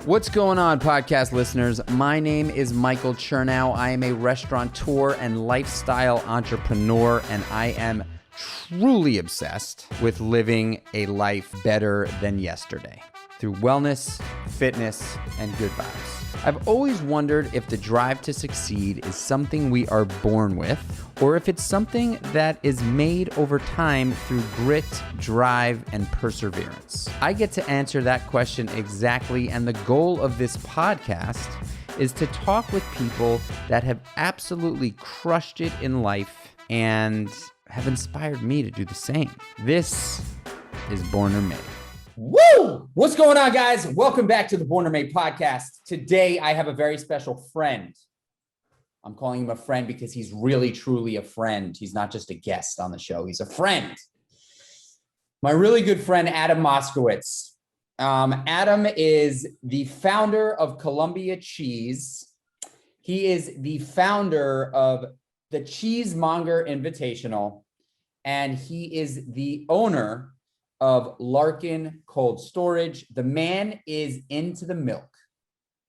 What's going on, podcast listeners? My name is Michael Chernow. I am a restaurateur and lifestyle entrepreneur, and I am truly obsessed with living a life better than yesterday through wellness, fitness, and good vibes. I've always wondered if the drive to succeed is something we are born with, or if it's something that is made over time through grit, drive, and perseverance. I get to answer that question exactly, and the goal of this podcast is to talk with people that have absolutely crushed it in life and have inspired me to do the same. This is Born or Made. Woo! What's going on, guys? Welcome back to the Born or Made podcast. Today, I have a very special friend. I'm calling him a friend because he's really, truly a friend. He's not just a guest on the show. He's a friend. My really good friend, Adam Moskowitz. Adam is the founder of Columbia Cheese. He is the founder of the Cheesemonger Invitational, and he is the owner of Larkin Cold Storage. The man is into the milk.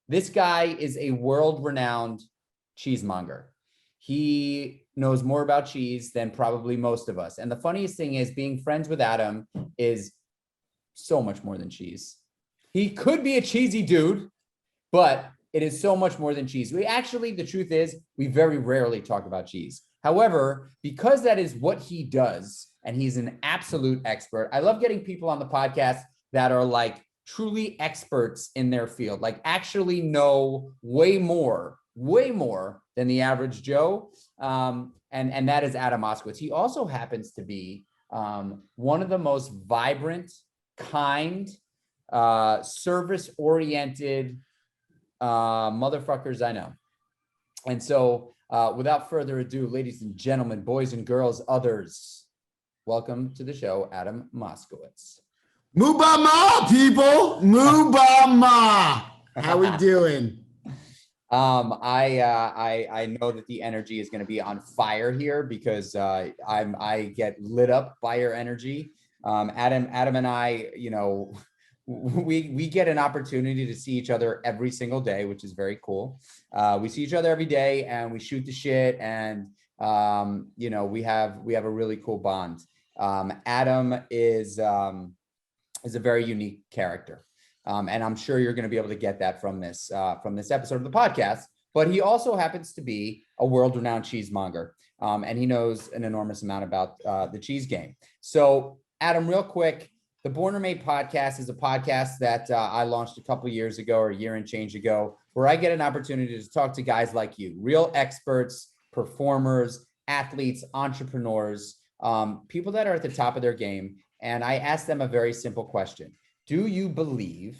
This guy is a world-renowned cheesemonger. He knows more about cheese than probably most of us. And the funniest thing is, being friends with Adam is so much more than cheese. He could be a cheesy dude, but it is so much more than cheese. The truth is, we very rarely talk about cheese. However, because that is what he does, and he's an absolute expert. I love getting people on the podcast that are like truly experts in their field, like actually know way more than the average Joe. And that is Adam Moskowitz. He also happens to be one of the most vibrant, kind, service-oriented motherfuckers I know. And so without further ado, ladies and gentlemen, boys and girls, others, welcome to the show, Adam Moskowitz. Mubama, people. Mubama. How we doing? I know that the energy is going to be on fire here because I get lit up by your energy. Adam and I, you know, we get an opportunity to see each other every single day, which is very cool. We see each other every day and we shoot the shit, and you know, we have a really cool bond. Adam is a very unique character. And I'm sure you're going to be able to get that from this episode of the podcast. But he also happens to be a world-renowned cheesemonger, and he knows an enormous amount about the cheese game. So, Adam, real quick, the Born or Made podcast is a podcast that I launched a couple years ago, or a year and change ago, where I get an opportunity to talk to guys like you, real experts, performers, athletes, entrepreneurs, people that are at the top of their game. And I ask them a very simple question. Do you believe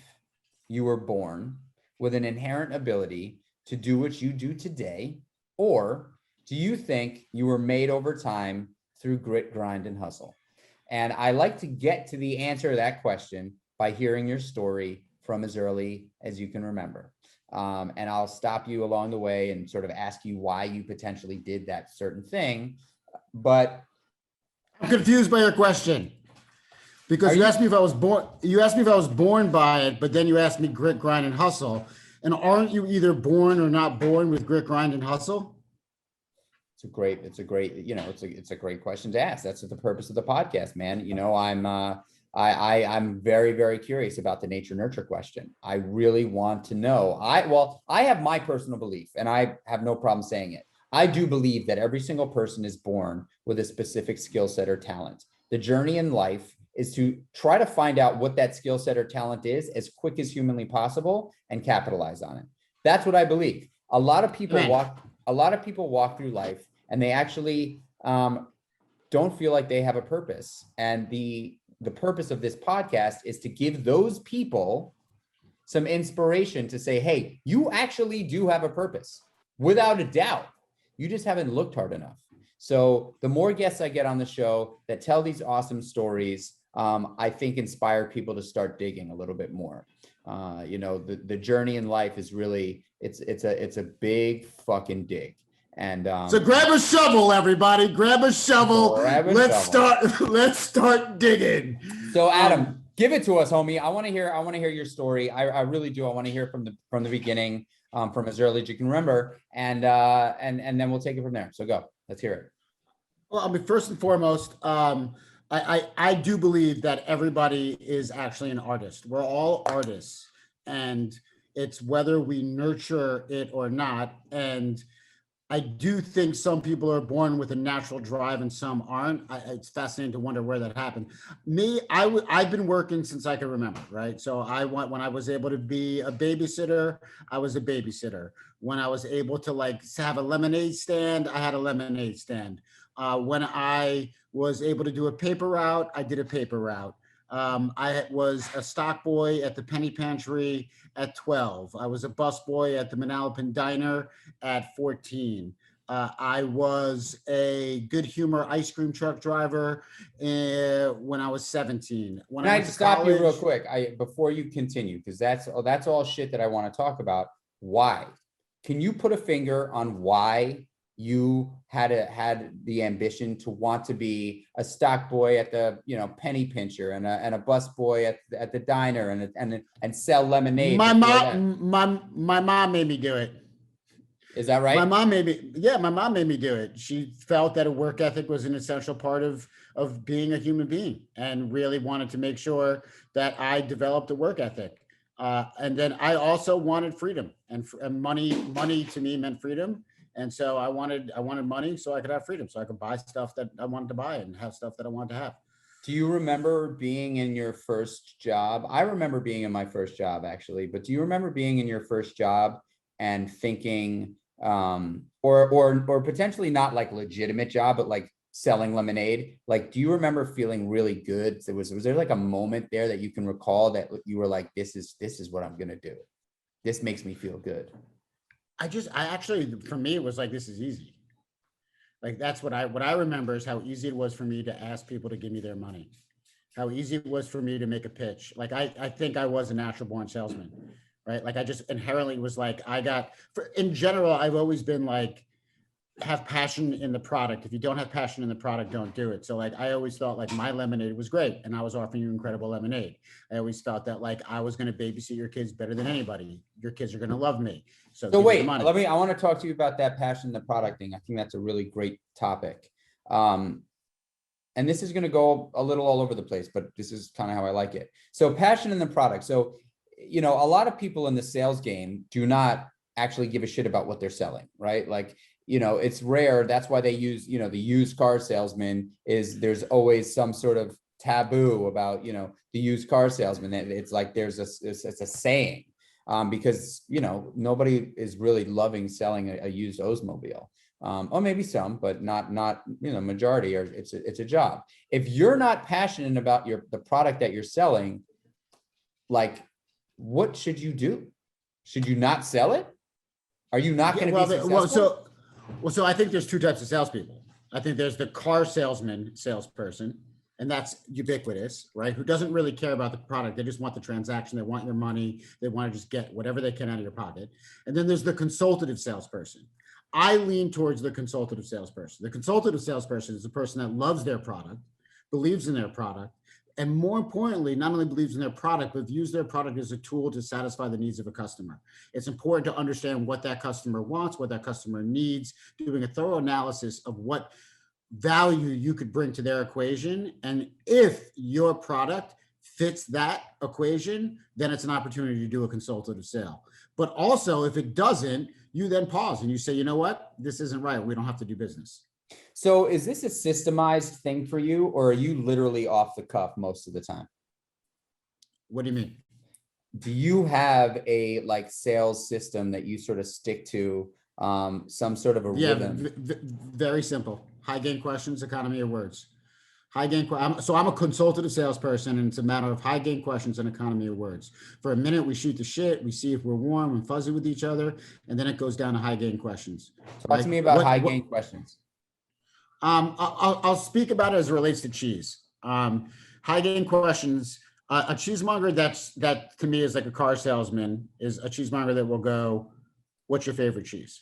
you were born with an inherent ability to do what you do today? Or do you think you were made over time through grit, grind, and hustle? And I like to get to the answer to that question by hearing your story from as early as you can remember. And I'll stop you along the way and sort of ask you why you potentially did that certain thing. But I'm confused by your question. Because you asked me if I was born by it, but then you asked me grit, grind, and hustle. And aren't you either born or not born with grit, grind, and hustle? It's a great, you know, it's a great question to ask. That's the purpose of the podcast, man. You know, I'm very, very curious about the nature nurture question. I really want to know. I have my personal belief, and I have no problem saying it. I do believe that every single person is born with a specific skill set or talent. The journey in life is to try to find out what that skill set or talent is as quick as humanly possible and capitalize on it. That's what I believe. A lot of people walk through life and they actually don't feel like they have a purpose. And the purpose of this podcast is to give those people some inspiration to say, hey, you actually do have a purpose, without a doubt. You just haven't looked hard enough. So the more guests I get on the show that tell these awesome stories, I think inspire people to start digging a little bit more. You know, the journey in life is really, it's a big fucking dig. And so grab a shovel, everybody. Grab a shovel. Let's start digging. So Adam, Give it to us, homie. I want to hear your story. I really do. I want to hear from the beginning, from as early as you can remember, and then we'll take it from there. So go. Let's hear it. Well, I mean, first and foremost, I do believe that everybody is actually an artist. We're all artists, and it's whether we nurture it or not. And I do think some people are born with a natural drive and some aren't. It's fascinating to wonder where that happened. Me, I've been working since I can remember, right? So when I was able to be a babysitter, I was a babysitter. When I was able to like have a lemonade stand, I had a lemonade stand. When I was able to do a paper route, I did a paper route. I was a stock boy at the Penny Pantry at 12. I was a busboy at the Manalapan Diner at 14. I was a good humor ice cream truck driver when I was 17. When Can I I went to stop you real college- quick? Before you continue, because that's all shit that I want to talk about. Why? Can you put a finger on why you had the ambition to want to be a stock boy at the penny pincher and a bus boy at the diner and sell lemonade? My mom made me do it. Is that right? My mom made me do it. She felt that a work ethic was an essential part of being a human being, and really wanted to make sure that I developed a work ethic. And then I also wanted freedom, and money to me meant freedom. And so I wanted money so I could have freedom, so I could buy stuff that I wanted to buy and have stuff that I wanted to have. Do you remember being in your first job? I remember being in my first job, actually, but do you remember being in your first job and thinking, or potentially not like legitimate job, but like selling lemonade? Like, do you remember feeling really good? Was there like a moment there that you can recall that you were like, this is what I'm gonna do. This makes me feel good. For me, it was like, this is easy. Like, that's what I remember is how easy it was for me to ask people to give me their money. How easy it was for me to make a pitch. Like, I think I was a natural born salesman, right? Like, I just inherently was like, in general, I've always been like, have passion in the product. If you don't have passion in the product, don't do it. So like, I always felt like my lemonade was great and I was offering you incredible lemonade. I always felt that like I was going to babysit your kids better than anybody. Your kids are going to love me. So wait, I want to talk to you about that passion in the product thing. I think that's a really great topic. And this is going to go a little all over the place, but this is kind of how I like it. So passion in the product. So, a lot of people in the sales game do not actually give a shit about what they're selling, right? Like, it's rare. That's why they use, the used car salesman there's always some sort of taboo about, the used car salesman. It's like, it's a saying, because, nobody is really loving selling a used Oldsmobile. Or maybe some, but not, majority, or it's a job. If you're not passionate about the product that you're selling, like, what should you do? Should you not sell it? Are you not going to be successful? So I think there's two types of salespeople. I think there's the car salesperson, and that's ubiquitous, right? Who doesn't really care about the product. They just want the transaction. They want your money. They want to just get whatever they can out of your pocket. And then there's the consultative salesperson. I lean towards the consultative salesperson. The consultative salesperson is the person that loves their product, believes in their product, and more importantly, not only believes in their product, but views their product as a tool to satisfy the needs of a customer. It's important to understand what that customer wants, what that customer needs, doing a thorough analysis of what value you could bring to their equation. And if your product fits that equation, then it's an opportunity to do a consultative sale. But also, if it doesn't, you then pause and you say, you know what, this isn't right. We don't have to do business. So is this a systemized thing for you, or are you literally off the cuff most of the time? What do you mean? Do you have a sales system that you sort of stick to, some sort of a rhythm? Very simple. High gain questions, economy of words. So I'm a consultative salesperson, and it's a matter of high gain questions and economy of words. For a minute, we shoot the shit. We see if we're warm and fuzzy with each other, and then it goes down to high gain questions. Talk to me about high gain questions. I'll speak about it as it relates to cheese. High gain questions. A cheesemonger that to me is like a car salesman is a cheesemonger that will go, "What's your favorite cheese?"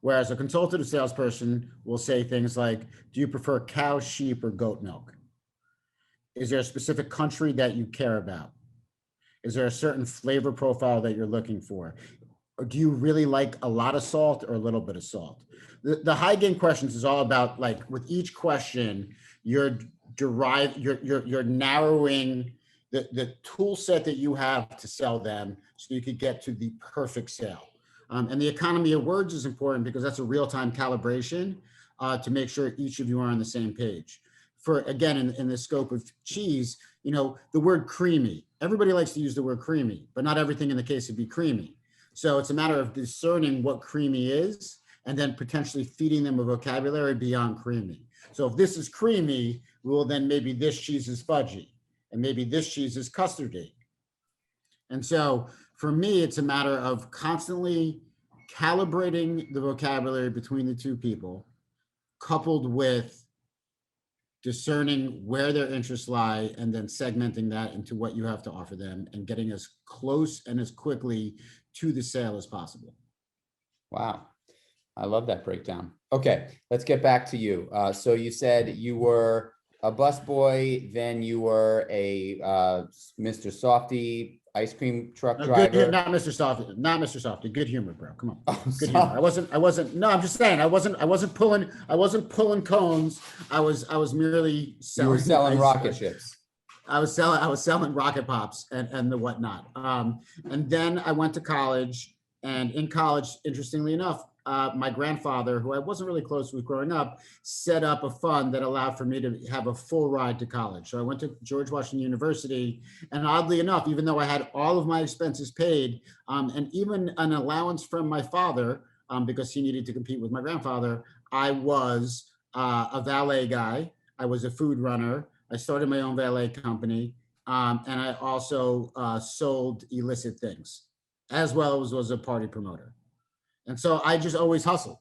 Whereas a consultative salesperson will say things like, "Do you prefer cow, sheep, or goat milk?" Is there a specific country that you care about? Is there a certain flavor profile that you're looking for? Or do you really like a lot of salt or a little bit of salt? The high gain questions is all about, like, with each question, you're narrowing the tool set that you have to sell them so you could get to the perfect sale. And the economy of words is important because that's a real-time calibration to make sure each of you are on the same page. For, again, in the scope of cheese, you know, the word creamy, everybody likes to use the word creamy, but not everything in the case would be creamy. So it's a matter of discerning what creamy is and then potentially feeding them a vocabulary beyond creamy. So if this is creamy, well, then maybe this cheese is fudgy and maybe this cheese is custardy. And so for me, it's a matter of constantly calibrating the vocabulary between the two people, coupled with discerning where their interests lie and then segmenting that into what you have to offer them and getting as close and as quickly to the sale as possible. Wow. I love that breakdown. Okay, let's get back to you. So you said you were a busboy, then you were a Mr. Softy ice cream truck driver. Good, not Mr. Softy. Good humor, bro. Come on. Oh, good humor. I wasn't. No, I'm just saying. I wasn't pulling cones. I was merely selling. You were selling rocket ships. I was selling rocket pops and the whatnot. And then I went to college, and in college, interestingly enough, my grandfather, who I wasn't really close with growing up, set up a fund that allowed for me to have a full ride to college. So I went to George Washington University, and oddly enough, even though I had all of my expenses paid, and even an allowance from my father, because he needed to compete with my grandfather, I was a valet guy. I was a food runner. I started my own valet company, and I also sold illicit things, as well as was a party promoter. And so I just always hustled,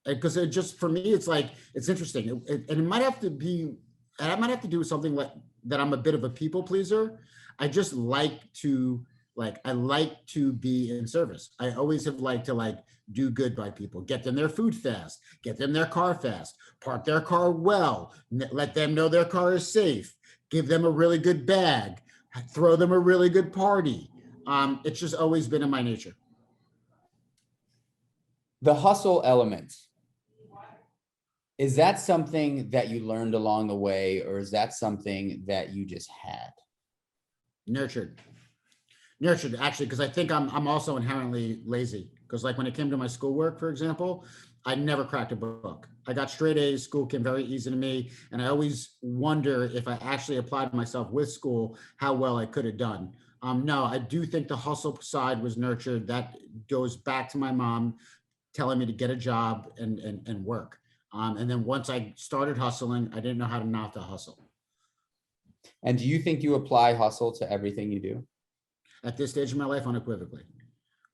because it just, for me, it's like, it's interesting. And it might have to be, and I might have to do with something like that. I'm a bit of a people pleaser. I just like to be in service. I always have liked to do good by people, get them their food fast, get them their car fast, park their car well, let them know their car is safe, give them a really good bag, throw them a really good party. It's just always been in my nature. The hustle element, is that something that you learned along the way, or is that something that you just had? Nurtured, actually, because I think I'm also inherently lazy. Because like when it came to my schoolwork, for example, I never cracked a book. I got straight A's. School came very easy to me. And I always wonder if I actually applied myself with school, how well I could have done. No, I do think the hustle side was nurtured. That goes back to my mom telling me to get a job and work. And then once I started hustling, I didn't know how to not to hustle. And do you think you apply hustle to everything you do? At this stage of my life, unequivocally.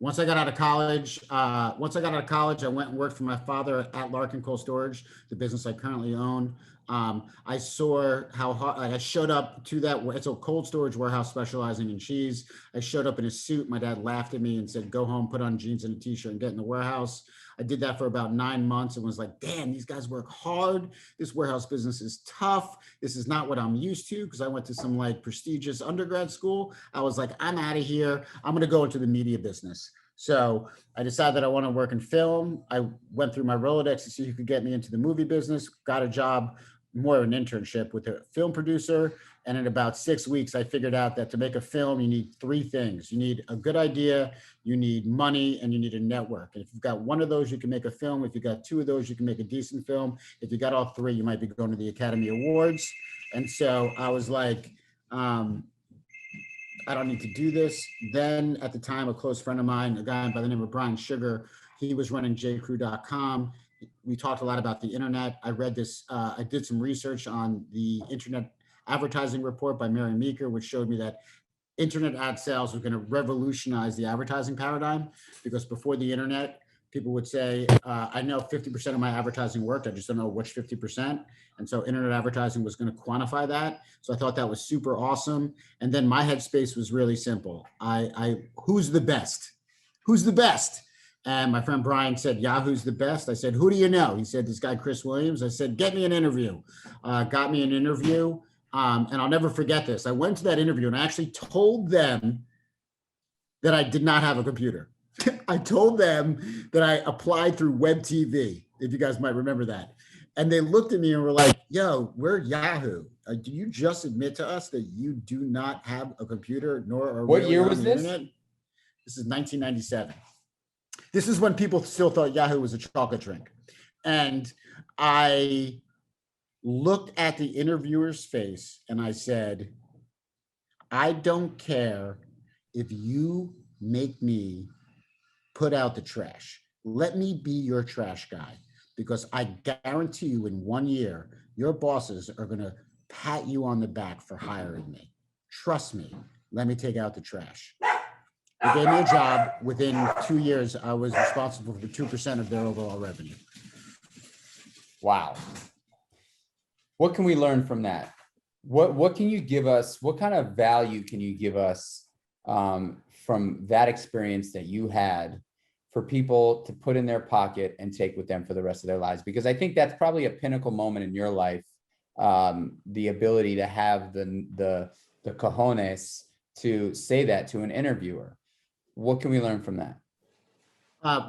Once I got out of college, I went and worked for my father at Larkin Cold Storage, the business I currently own. I saw how hard I showed up to that. It's a cold storage warehouse specializing in cheese. I showed up in a suit. My dad laughed at me and said, "Go home, put on jeans and a t-shirt and get in the warehouse." I did that for about 9 months and was like, damn, these guys work hard. This warehouse business is tough. This is not what I'm used to, because I went to some prestigious undergrad school. I was like, I'm out of here. I'm going to go into the media business. So I decided that I want to work in film. I went through my Rolodex to see who could get me into the movie business, got a job, more of an internship with a film producer. And in about 6 weeks, I figured out that to make a film, you need 3 things. You need a good idea, you need money, and you need a network. And if you've got one of those, you can make a film. If you've got 2 of those, you can make a decent film. If you got all 3, you might be going to the Academy Awards. And so I was like, I don't need to do this. Then at the time, a close friend of mine, a guy by the name of Brian Sugar, he was running jcrew.com. We talked a lot about the internet. I read this, I did some research on the internet advertising report by Mary Meeker, which showed me that internet ad sales were going to revolutionize the advertising paradigm, because before the internet, people would say, I know 50% of my advertising worked, I just don't know which 50%. And so internet advertising was going to quantify that. So I thought that was super awesome. And then my headspace was really simple. Who's the best? Who's the best? And my friend Brian said, Yahoo's the best. I said, who do you know? He said, this guy, Chris Williams. I said, get me an interview. Got me an interview. And I'll never forget this. I went to that interview and I actually told them that I did not have a computer. I told them that I applied through web TV, if you guys might remember that. And they looked at me and were like, yo, we're Yahoo. Do you just admit to us that you do not have a computer, nor are What really year on was the this? internet? This is 1997. This is when people still thought Yahoo was a chocolate drink. And I looked at the interviewer's face and I said, I don't care if you make me put out the trash. Let me be your trash guy, because I guarantee you in 1 year, your bosses are going to pat you on the back for hiring me. Trust me, let me take out the trash. They gave me a job. Within 2 years, I was responsible for 2% of their overall revenue. Wow. What can we learn from that? What can you give us? What kind of value can you give us from that experience that you had for people to put in their pocket and take with them for the rest of their lives? Because I think that's probably a pinnacle moment in your life, the ability to have the cojones to say that to an interviewer. What can we learn from that?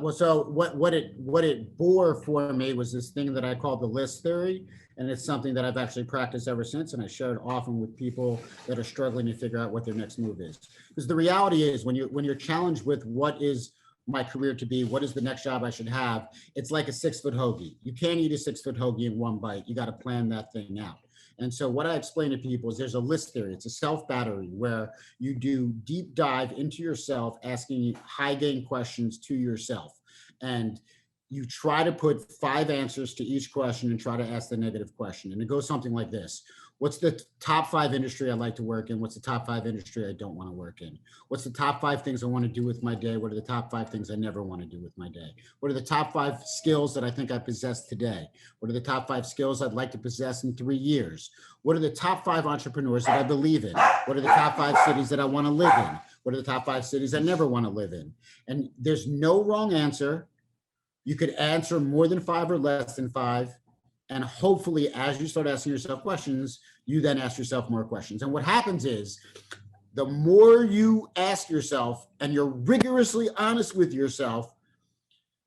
Well, so what it bore for me was this thing that I call the list theory, and it's something that I've actually practiced ever since, and I share it often with people that are struggling to figure out what their next move is. Because the reality is, when you're challenged with what is my career to be, what is the next job I should have, it's like a 6-foot hoagie. You can't eat a 6-foot hoagie in one bite. You got to plan that thing out. And so what I explain to people is there's a list theory. It's a self-battery where you do deep dive into yourself, asking high gain questions to yourself. And you try to put 5 answers to each question and try to ask the negative question. And it goes something like this. What's the top 5 industry I'd like to work in? What's the top 5 industry I don't want to work in? What's the top 5 things I want to do with my day? What are the top 5 things I never want to do with my day? What are the top 5 skills that I think I possess today? What are the top 5 skills I'd like to possess in 3 years? What are the top 5 entrepreneurs that I believe in? What are the top 5 cities that I want to live in? What are the top 5 cities I never want to live in? And there's no wrong answer. You could answer more than 5 or less than 5. And hopefully, as you start asking yourself questions, you then ask yourself more questions. And what happens is, the more you ask yourself and you're rigorously honest with yourself,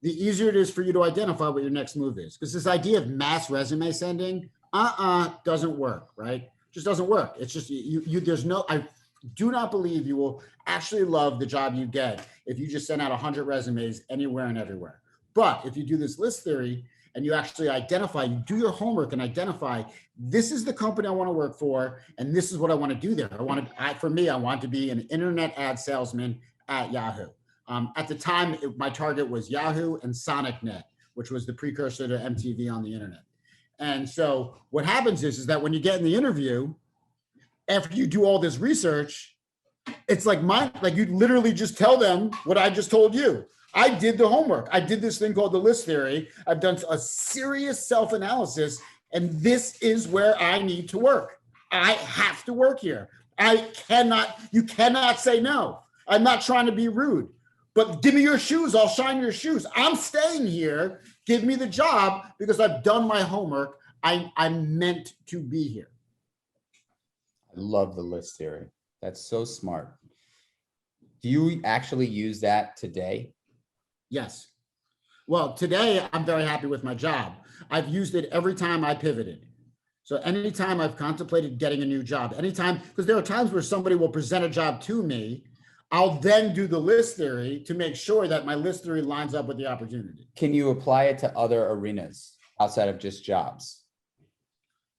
the easier it is for you to identify what your next move is. Because this idea of mass resume sending, doesn't work, right? Just doesn't work. It's just, I do not believe you will actually love the job you get if you just send out 100 resumes anywhere and everywhere. But if you do this list theory, and you actually identify, you do your homework and identify, this is the company I want to work for, and this is what I want to do there. I want to be an internet ad salesman at Yahoo. At the time, my target was Yahoo and SonicNet, which was the precursor to MTV on the internet. And so what happens is that when you get in the interview, after you do all this research, it's like you literally just tell them what I just told you. I did the homework. I did this thing called the list theory. I've done a serious self-analysis, and this is where I need to work. I have to work here. You cannot say no. I'm not trying to be rude, but give me your shoes. I'll shine your shoes. I'm staying here. Give me the job because I've done my homework. I'm meant to be here. I love the list theory. That's so smart. Do you actually use that today? Yes. Well, today I'm very happy with my job. I've used it every time I pivoted. So anytime I've contemplated getting a new job, anytime, because there are times where somebody will present a job to me, I'll then do the list theory to make sure that my list theory lines up with the opportunity. Can you apply it to other arenas outside of just jobs?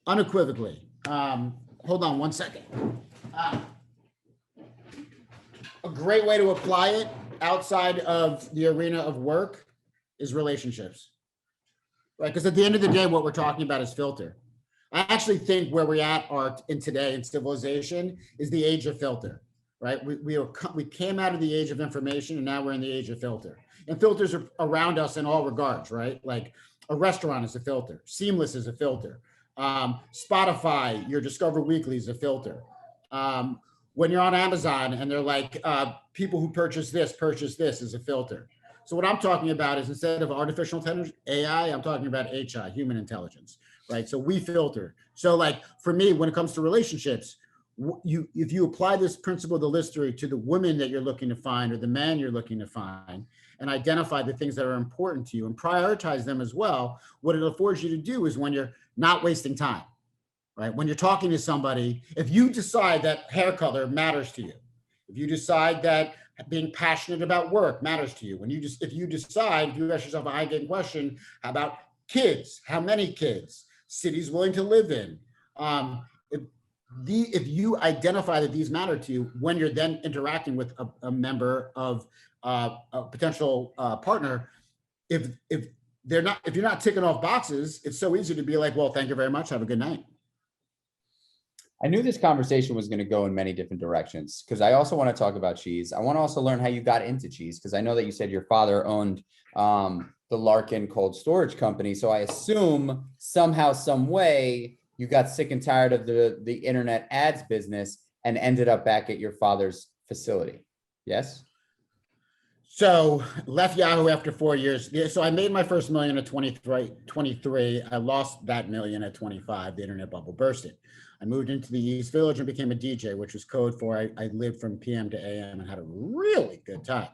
Unequivocally. Hold on one second. A great way to apply it outside of the arena of work is relationships, right? Because at the end of the day, what we're talking about is filter. I actually think where we're at in today in civilization is the age of filter, right? We came out of the age of information and now we're in the age of filter. And filters are around us in all regards, right? Like a restaurant is a filter. Seamless is a filter. Spotify, your Discover Weekly is a filter. When you're on Amazon and they're like, people who purchase this is a filter. So what I'm talking about is instead of artificial intelligence, AI, I'm talking about HI, human intelligence, right? So we filter. So like for me, when it comes to relationships, if you apply this principle of the list theory to the women that you're looking to find or the man you're looking to find, and identify the things that are important to you and prioritize them as well, what it affords you to do is when you're not wasting time, right? When you're talking to somebody, if you decide that hair color matters to you, if you decide that being passionate about work matters to you, if you ask yourself a high-gain question about kids, how many kids, cities willing to live in, if you identify that these matter to you when you're then interacting with a member of a potential partner, if you're not ticking off boxes, it's so easy to be like, well, thank you very much, have a good night. I knew this conversation was going to go in many different directions because I also want to talk about cheese. I want to also learn how you got into cheese because I know that you said your father owned the Larkin Cold Storage Company. So I assume somehow, some way, you got sick and tired of the internet ads business and ended up back at your father's facility. Yes? So left Yahoo after 4 years. Yeah, so I made my first million at 23. I lost that million at 25. The internet bubble bursted. I moved into the East Village and became a DJ, which was code for I lived from PM to AM and had a really good time.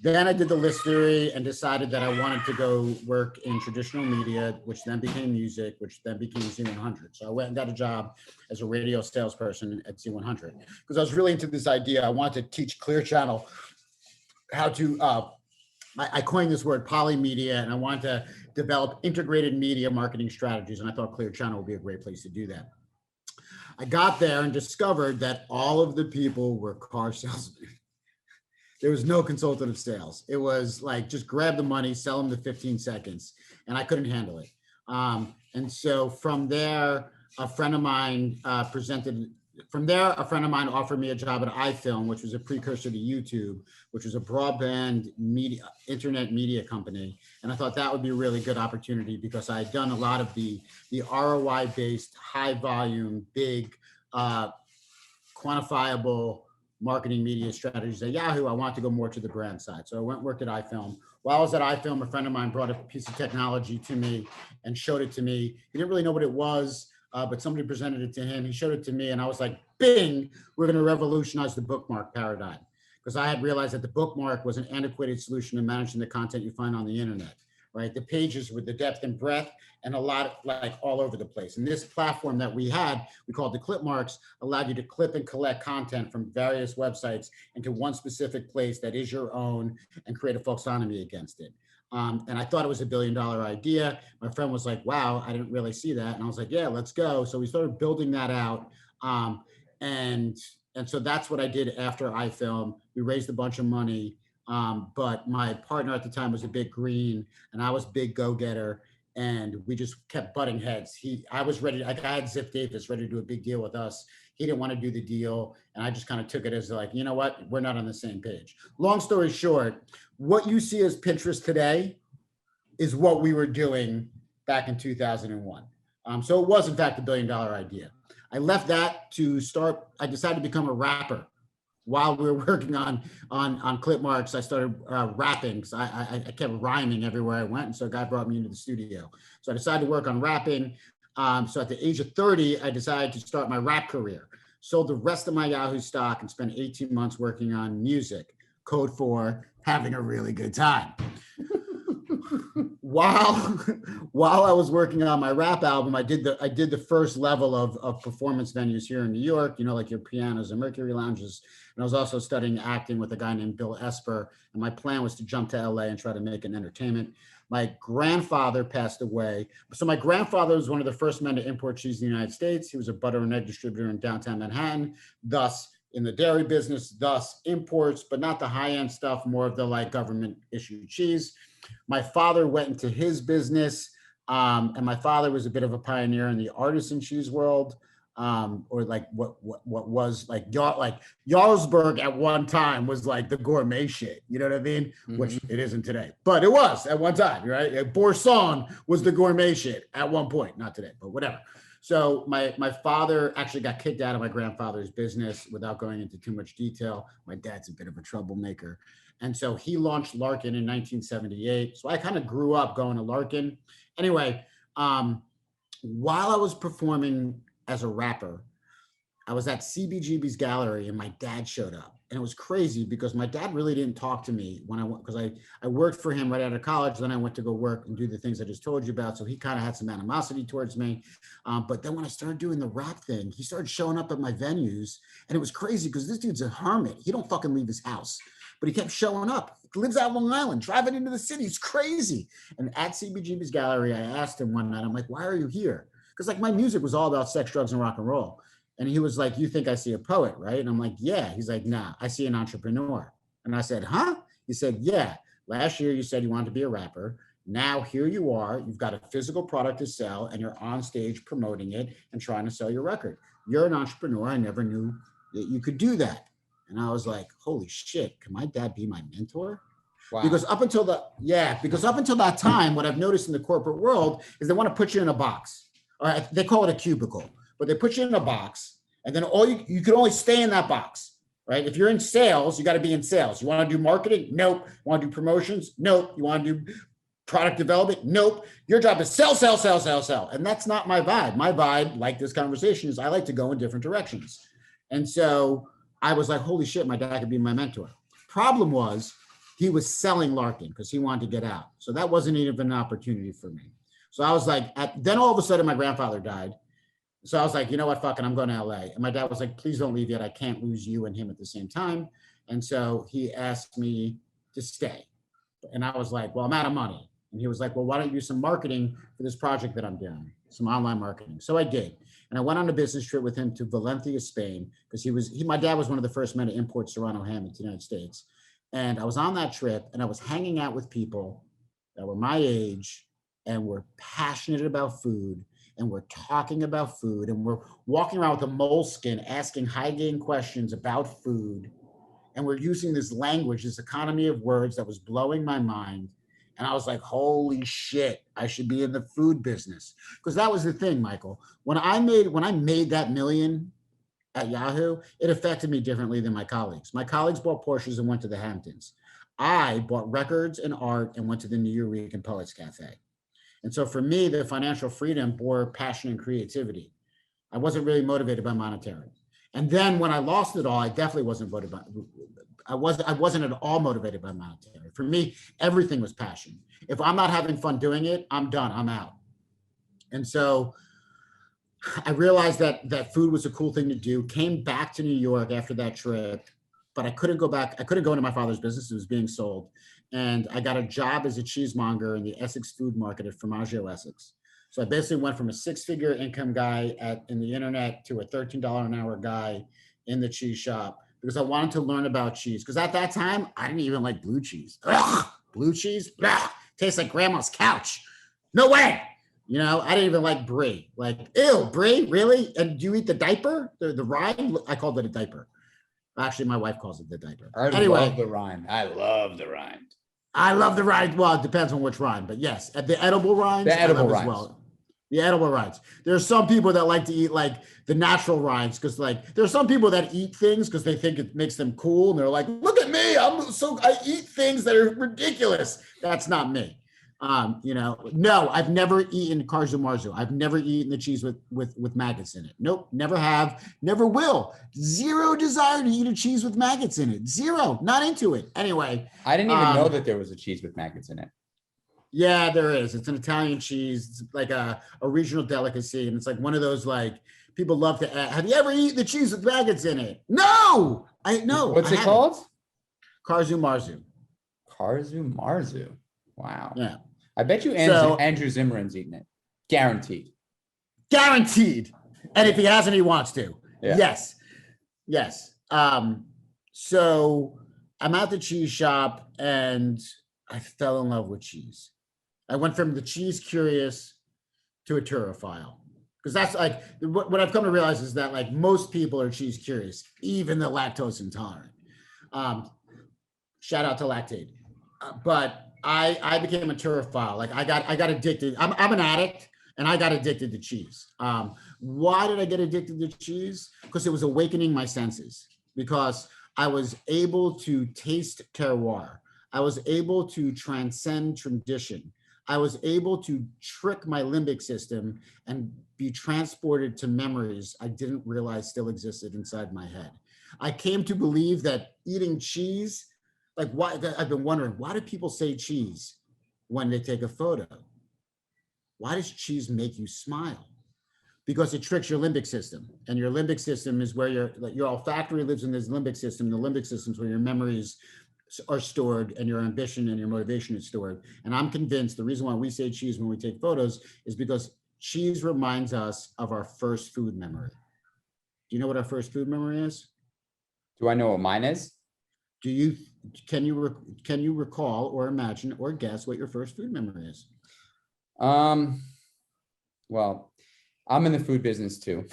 Then I did the list theory and decided that I wanted to go work in traditional media, which then became music, which then became Z100. So I went and got a job as a radio salesperson at Z100 because I was really into this idea. I wanted to teach Clear Channel how to, I coined this word polymedia, and I wanted to develop integrated media marketing strategies. And I thought Clear Channel would be a great place to do that. I got there and discovered that all of the people were car salesmen. There was no consultative sales. It was like, just grab the money, sell them to 15 seconds. And I couldn't handle it. And so from there, a friend of mine offered me a job at iFilm, which was a precursor to YouTube, which was a broadband media, internet media company. And I thought that would be a really good opportunity because I had done a lot of the ROI-based, high volume, big, quantifiable marketing media strategies at Yahoo. I wanted to go more to the brand side. So I went and worked at iFilm. While I was at iFilm, a friend of mine brought a piece of technology to me and showed it to me. He didn't really know what it was, but somebody presented it to him. He showed it to me and I was like, bing, we're going to revolutionize the bookmark paradigm. Because I had realized that the bookmark was an antiquated solution to managing the content you find on the internet, right? The pages with the depth and breadth and a lot like all over the place. And this platform that we had, we called the clip marks, allowed you to clip and collect content from various websites into one specific place that is your own and create a folksonomy against it. And I thought it was $1 billion idea. My friend was like, wow, I didn't really see that. And I was like, yeah, let's go. So we started building that out. And so that's what I did after iFilm. We raised a bunch of money. But my partner at the time was a big green and I was big go-getter. And we just kept butting heads. I was ready, like I had Zip Davis ready to do a big deal with us. He didn't want to do the deal. And I just kind of took it as like, you know what, we're not on the same page. Long story short, what you see as Pinterest today is what we were doing back in 2001. So it was in fact $1 billion idea. I left that to start, I decided to become a rapper. While we were working on clip marks, I started rapping. So I kept rhyming everywhere I went. And so a guy brought me into the studio. So I decided to work on rapping. So at the age of 30, I decided to start my rap career. Sold the rest of my Yahoo stock and spent 18 months working on music, code for having a really good time. While I was working on my rap album, I did the first level of performance venues here in New York, you know, like your Pianos and Mercury Lounges. And I was also studying acting with a guy named Bill Esper. And my plan was to jump to LA and try to make an entertainment. My grandfather passed away. So my grandfather was one of the first men to import cheese in the United States. He was a butter and egg distributor in downtown Manhattan, thus in the dairy business, thus imports, but not the high-end stuff, more of the like government issued cheese. My father went into his business, and my father was a bit of a pioneer in the artisan cheese world, or like what was like Jarlsberg at one time was like the gourmet shit, you know what I mean? Mm-hmm. Which it isn't today, but it was at one time, right? Boursin was the gourmet shit at one point, not today, but whatever. So my father actually got kicked out of my grandfather's business without going into too much detail. My dad's a bit of a troublemaker. And so he launched Larkin in 1978. So I kind of grew up going to Larkin. Anyway, while I was performing as a rapper, I was at CBGB's gallery and my dad showed up. And it was crazy because my dad really didn't talk to me when I went, because I worked for him right out of college. Then I went to go work and do the things I just told you about. So he kind of had some animosity towards me. But then when I started doing the rap thing, he started showing up at my venues. And it was crazy because this dude's a hermit. He don't fucking leave his house. But he kept showing up. He lives out Long Island, driving into the city. It's crazy. And at CBGB's gallery, I asked him one night, I'm like, why are you here? Because like my music was all about sex, drugs, and rock and roll. And he was like, you think I see a poet, right? And I'm like, yeah. He's like, nah, I see an entrepreneur. And I said, huh? He said, yeah. Last year you said you wanted to be a rapper. Now here you are. You've got a physical product to sell and you're on stage promoting it and trying to sell your record. You're an entrepreneur. I never knew that you could do that. And I was like, holy shit, can my dad be my mentor? Wow. Because up until that time, what I've noticed in the corporate world is they want to put you in a box. Or they call it a cubicle. But they put you in a box, and then you can only stay in that box, right? If you're in sales, you got to be in sales. You want to do marketing? Nope. You want to do promotions? Nope. You want to do product development? Nope. Your job is sell, sell, sell, sell, sell. And that's not my vibe. My vibe, like this conversation, is I like to go in different directions. And so I was like, holy shit, my dad could be my mentor. Problem was, he was selling Larkin because he wanted to get out. So that wasn't even an opportunity for me. So I was like, then all of a sudden my grandfather died. So I was like, you know what, fucking, I'm going to LA. And my dad was like, please don't leave yet. I can't lose you and him at the same time. And so he asked me to stay. And I was like, well, I'm out of money. And he was like, well, why don't you do some marketing for this project that I'm doing, some online marketing. So I did. And I went on a business trip with him to Valencia, Spain, because my dad was one of the first men to import Serrano ham into the United States. And I was on that trip and I was hanging out with people that were my age and were passionate about food. And we're talking about food and we're walking around with a moleskin, asking high-gain questions about food. And we're using this language, this economy of words that was blowing my mind. And I was like, holy shit, I should be in the food business. Because that was the thing, Michael. When I made that million at Yahoo, it affected me differently than my colleagues. My colleagues bought Porsches and went to the Hamptons. I bought records and art and went to the Nuyorican Poets Cafe. And so for me, the financial freedom bore passion and creativity. I wasn't really motivated by monetary. And then when I lost it all, I definitely wasn't I wasn't at all motivated by monetary. For me, everything was passion. If I'm not having fun doing it, I'm done, I'm out. And so I realized that food was a cool thing to do, came back to New York after that trip, but I couldn't go back. I couldn't go into my father's business. It was being sold. And I got a job as a cheesemonger in the Essex food market at Formaggio Essex. So I basically went from a 6-figure income guy in the internet to a $13 an hour guy in the cheese shop because I wanted to learn about cheese. Because at that time, I didn't even like blue cheese. Ugh, blue cheese? Ugh, tastes like grandma's couch. No way. You know, I didn't even like brie. Like, ew, brie, really? And do you eat the diaper, the rind? I called it a diaper. Actually, my wife calls it the diaper. I love the rind. I love the rind. I love the rind. Well, it depends on which rind, but yes, the edible rinds. The edible rinds. Well. The edible rinds. There's some people that like to eat like the natural rinds because like there's some people that eat things because they think it makes them cool and they're like, look at me, I eat things that are ridiculous. That's not me. You know, no, I've never eaten Carzu Marzu. I've never eaten the cheese with maggots in it. Nope, never have, never will. Zero desire to eat a cheese with maggots in it. Zero, not into it. Anyway. I didn't even know that there was a cheese with maggots in it. Yeah, there is. It's an Italian cheese. It's like a regional delicacy. And it's like one of those, like, people love to ask, have you ever eaten the cheese with maggots in it? No, What's it called? Carzu Marzu. Carzu Marzu. Wow. Yeah. I bet you Andrew Zimmern's eaten it. Guaranteed. Guaranteed. And if he hasn't, he wants to. Yeah. Yes. So I'm at the cheese shop and I fell in love with cheese. I went from the cheese curious to a turophile. Because that's like, what I've come to realize is that like most people are cheese curious, even the lactose intolerant. Shout out to Lactate. But I became a turophile. Like I got addicted. I'm an addict and I got addicted to cheese. Why did I get addicted to cheese? Because it was awakening my senses. Because I was able to taste terroir. I was able to transcend tradition. I was able to trick my limbic system and be transported to memories I didn't realize still existed inside my head. I came to believe that eating cheese, like why, I've been wondering, why do people say cheese when they take a photo? Why does cheese make you smile? Because it tricks your limbic system. And your limbic system is where your olfactory lives in this limbic system. The limbic system is where your memories are stored and your ambition and your motivation is stored. And I'm convinced the reason why we say cheese when we take photos is because cheese reminds us of our first food memory. Do you know what our first food memory is? Do I know what mine is? Can you recall or imagine or guess what your first food memory is? Well, I'm in the food business too.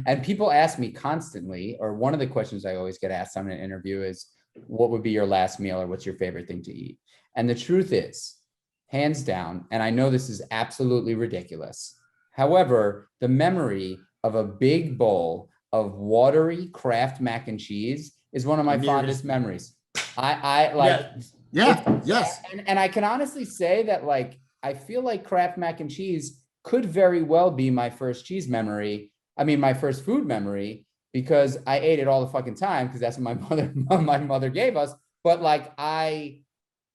And people ask me constantly, or one of the questions I always get asked on an interview is, what would be your last meal or what's your favorite thing to eat? And the truth is, hands down, and I know this is absolutely ridiculous. However, the memory of a big bowl of watery Kraft mac and cheese is one of my fondest memories. I like, Yes. And I can honestly say that, like, I feel like Kraft mac and cheese could very well be my first cheese memory. I mean, my first food memory, because I ate it all the fucking time because that's what my mother gave us. But like, I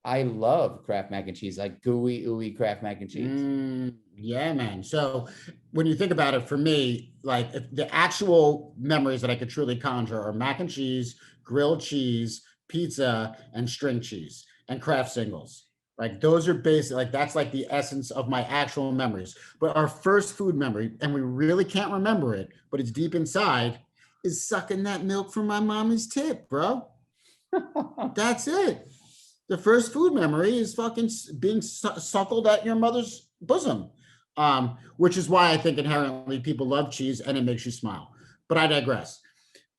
love Kraft mac and cheese, like gooey, ooey Kraft mac and cheese. Yeah, man. So when you think about it, for me, like the actual memories that I could truly conjure are mac and cheese, grilled cheese, pizza, and string cheese, and Kraft singles. Like those are basic, like that's like the essence of my actual memories. But our first food memory, and we really can't remember it, but it's deep inside, is sucking that milk from my mommy's tit, bro. That's it. The first food memory is fucking being suckled at your mother's bosom, which is why I think inherently people love cheese and it makes you smile. But I digress.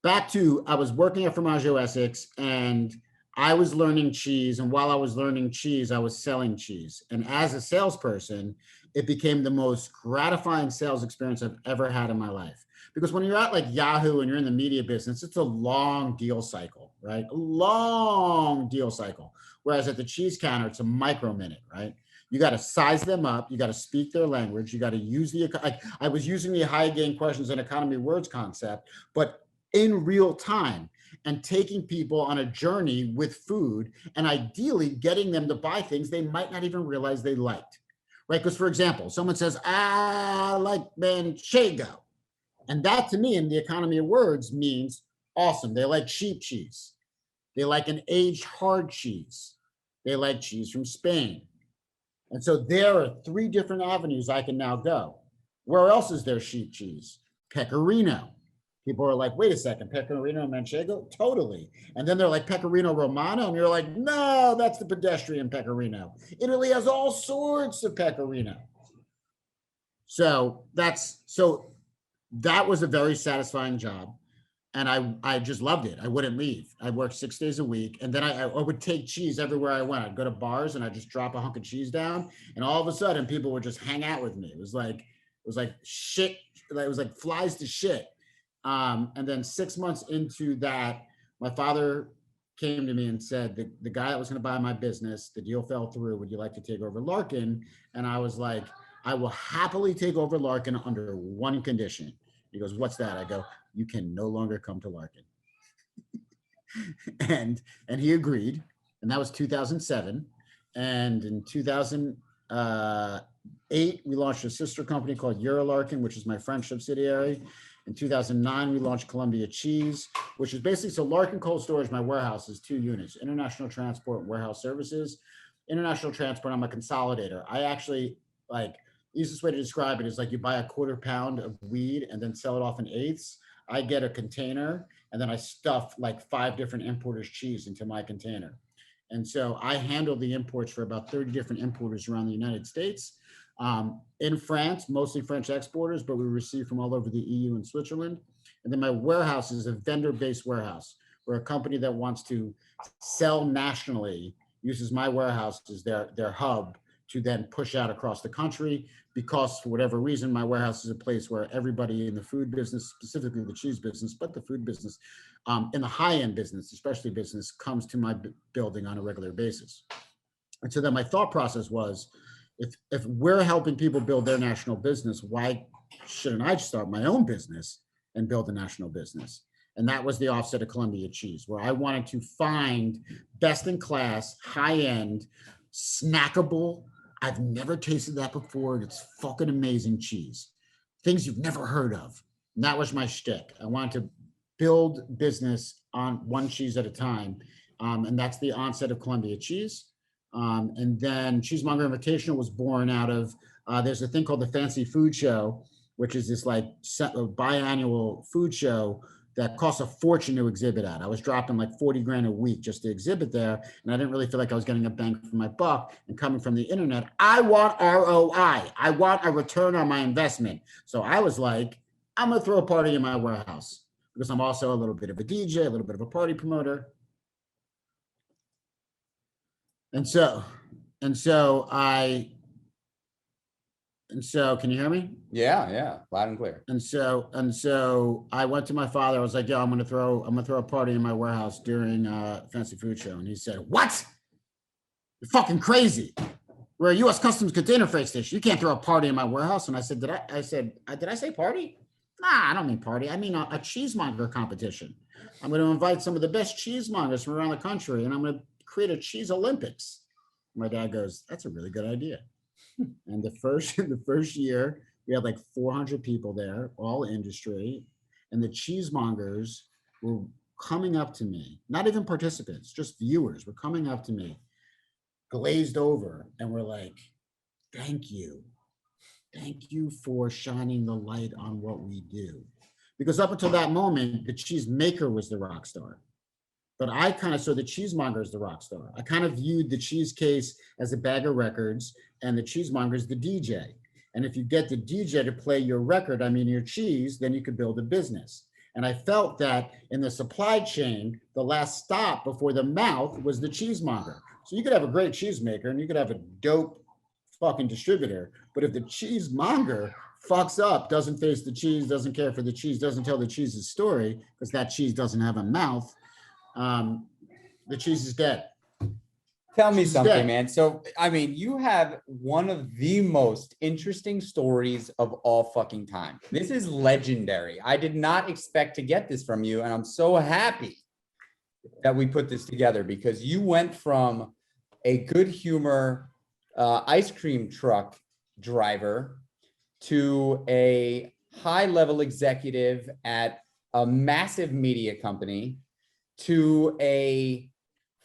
Back to, I was working at Formaggio Essex and I was learning cheese. And while I was learning cheese, I was selling cheese. And as a salesperson, it became the most gratifying sales experience I've ever had in my life. Because when you're at like Yahoo and you're in the media business, it's a long deal cycle, right? A long deal cycle. Whereas at the cheese counter, it's a micro minute, right? You got to size them up. You got to speak their language. You got to use I was using the high gain questions and economy words concept, but in real time, and taking people on a journey with food and ideally getting them to buy things they might not even realize they liked, right? Because for example, someone says, I like manchego. And that to me in the economy of words means awesome. They like sheep cheese. They like an aged hard cheese. They like cheese from Spain. And so there are 3 different avenues I can now go. Where else is there sheep cheese? Pecorino. People are like, wait a second, Pecorino and Manchego? Totally. And then they're like, Pecorino Romano? And you're like, no, that's the pedestrian Pecorino. Italy has all sorts of Pecorino. So that was a very satisfying job. And I just loved it. I wouldn't leave. I worked 6 days a week. And then I would take cheese everywhere I went. I'd go to bars and I'd just drop a hunk of cheese down. And all of a sudden people would just hang out with me. It was like shit. It was like flies to shit. And then 6 months into that, my father came to me and said, the guy that was going to buy my business, the deal fell through. Would you like to take over Larkin? And I was like, I will happily take over Larkin under one condition. He goes, what's that? I go, you can no longer come to Larkin. and he agreed. And that was 2007. And in 2008, we launched a sister company called Eurolarkin, which is my French subsidiary. In 2009, we launched Columbia Cheese, which is basically, so Larkin Cold Storage, my warehouse is 2 units, International Transport and Warehouse Services. International Transport, I'm a consolidator. I actually, like, the easiest way to describe it is like you buy a 1/4 pound of weed and then sell it off in eighths. I get a container and then I stuff like 5 different importers' cheese into my container. And so I handle the imports for about 30 different importers around the United States. In France, mostly French exporters, but we receive from all over the EU and Switzerland. And then my warehouse is a vendor-based warehouse where a company that wants to sell nationally uses my warehouse as their hub to then push out across the country, because for whatever reason, my warehouse is a place where everybody in the food business, specifically the cheese business, but the food business, in the high-end business, especially business, comes to my building on a regular basis. And so then my thought process was, if we're helping people build their national business, why shouldn't I start my own business and build a national business? And that was the offset of Columbia Cheese, where I wanted to find best in class, high end, snackable. I've never tasted that before. And it's fucking amazing cheese. Things you've never heard of. And that was my shtick. I wanted to build business on one cheese at a time. And that's the onset of Columbia Cheese. And then Cheesemonger Invitational was born out of, there's a thing called the Fancy Food Show, which is this like biannual food show that costs a fortune to exhibit at. I was dropping like 40 grand a week just to exhibit there. And I didn't really feel like I was getting a bang for my buck. And coming from the internet, I want ROI. I want a return on my investment. So I was like, I'm gonna throw a party in my warehouse because I'm also a little bit of a DJ, a little bit of a party promoter. And so can you hear me? Yeah, loud and clear. And so I went to my father. I was like, "Yo, I'm gonna throw a party in my warehouse during Fancy Food Show." And he said, "What? You're fucking crazy. We're a U.S. Customs container freight station. You can't throw a party in my warehouse." And I said, "Did I say party? Nah, I don't mean party. I mean a cheesemonger competition. I'm going to invite some of the best cheesemongers from around the country, and I'm going to create a cheese Olympics." My dad goes, "That's a really good idea." And the first year, we had like 400 people there, all industry, and the cheesemongers were coming up to me, not even participants, just viewers were coming up to me, glazed over, and were like, "Thank you. Thank you for shining the light on what we do." Because up until that moment, the cheese maker was the rock star. But I kind of saw the cheesemonger as the rock star. I kind of viewed the cheese case as a bag of records and the cheesemonger as the DJ. And if you get the DJ to play your record, I mean your cheese, then you could build a business. And I felt that in the supply chain, the last stop before the mouth was the cheesemonger. So you could have a great cheesemaker and you could have a dope fucking distributor. But if the cheesemonger fucks up, doesn't face the cheese, doesn't care for the cheese, doesn't tell the cheese's story, because that cheese doesn't have a mouth, the cheese is dead. Tell me something, man. So, I mean, you have one of the most interesting stories of all fucking time. This is legendary. I did not expect to get this from you, and I'm so happy that we put this together because you went from a good humor ice cream truck driver to a high-level executive at a massive media company to a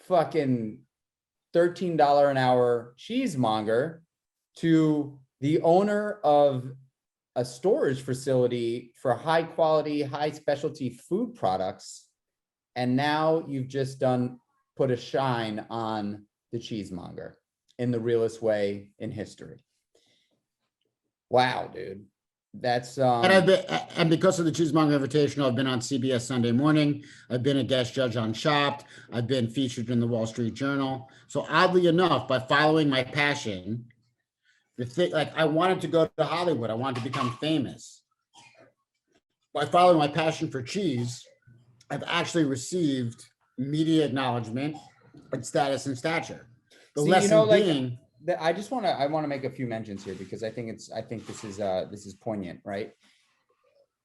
fucking $13 an hour cheesemonger to the owner of a storage facility for high quality, high specialty food products. And now you've just put a shine on the cheesemonger in the realest way in history. Wow, dude. That's and because of the Cheesemonger Invitational, I've been on CBS Sunday Morning. I've been a guest judge on Chopped. I've been featured in the Wall Street Journal. So oddly enough, by following my passion, I wanted to go to Hollywood. I wanted to become famous. By following my passion for cheese, I've actually received media acknowledgement and status and stature. The lesson being. I want to make a few mentions here because I think this is poignant, right?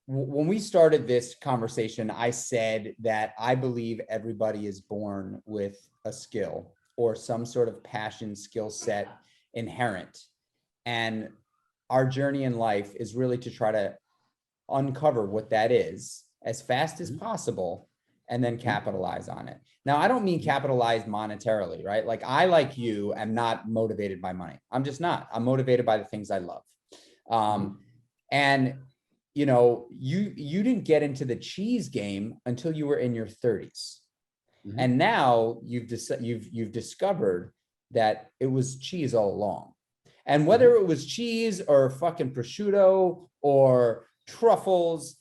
When we started this conversation, I said that I believe everybody is born with a skill or some sort of passion, skill set inherent. And our journey in life is really to try to uncover what that is as fast as possible and then capitalize on it. Now, I don't mean capitalize monetarily, right? Like I, like you, am not motivated by money. I'm just not. I'm motivated by the things I love. And you know, you didn't get into the cheese game until you were in your 30s. Mm-hmm. And now you've discovered that it was cheese all along. And whether it was cheese or fucking prosciutto or truffles,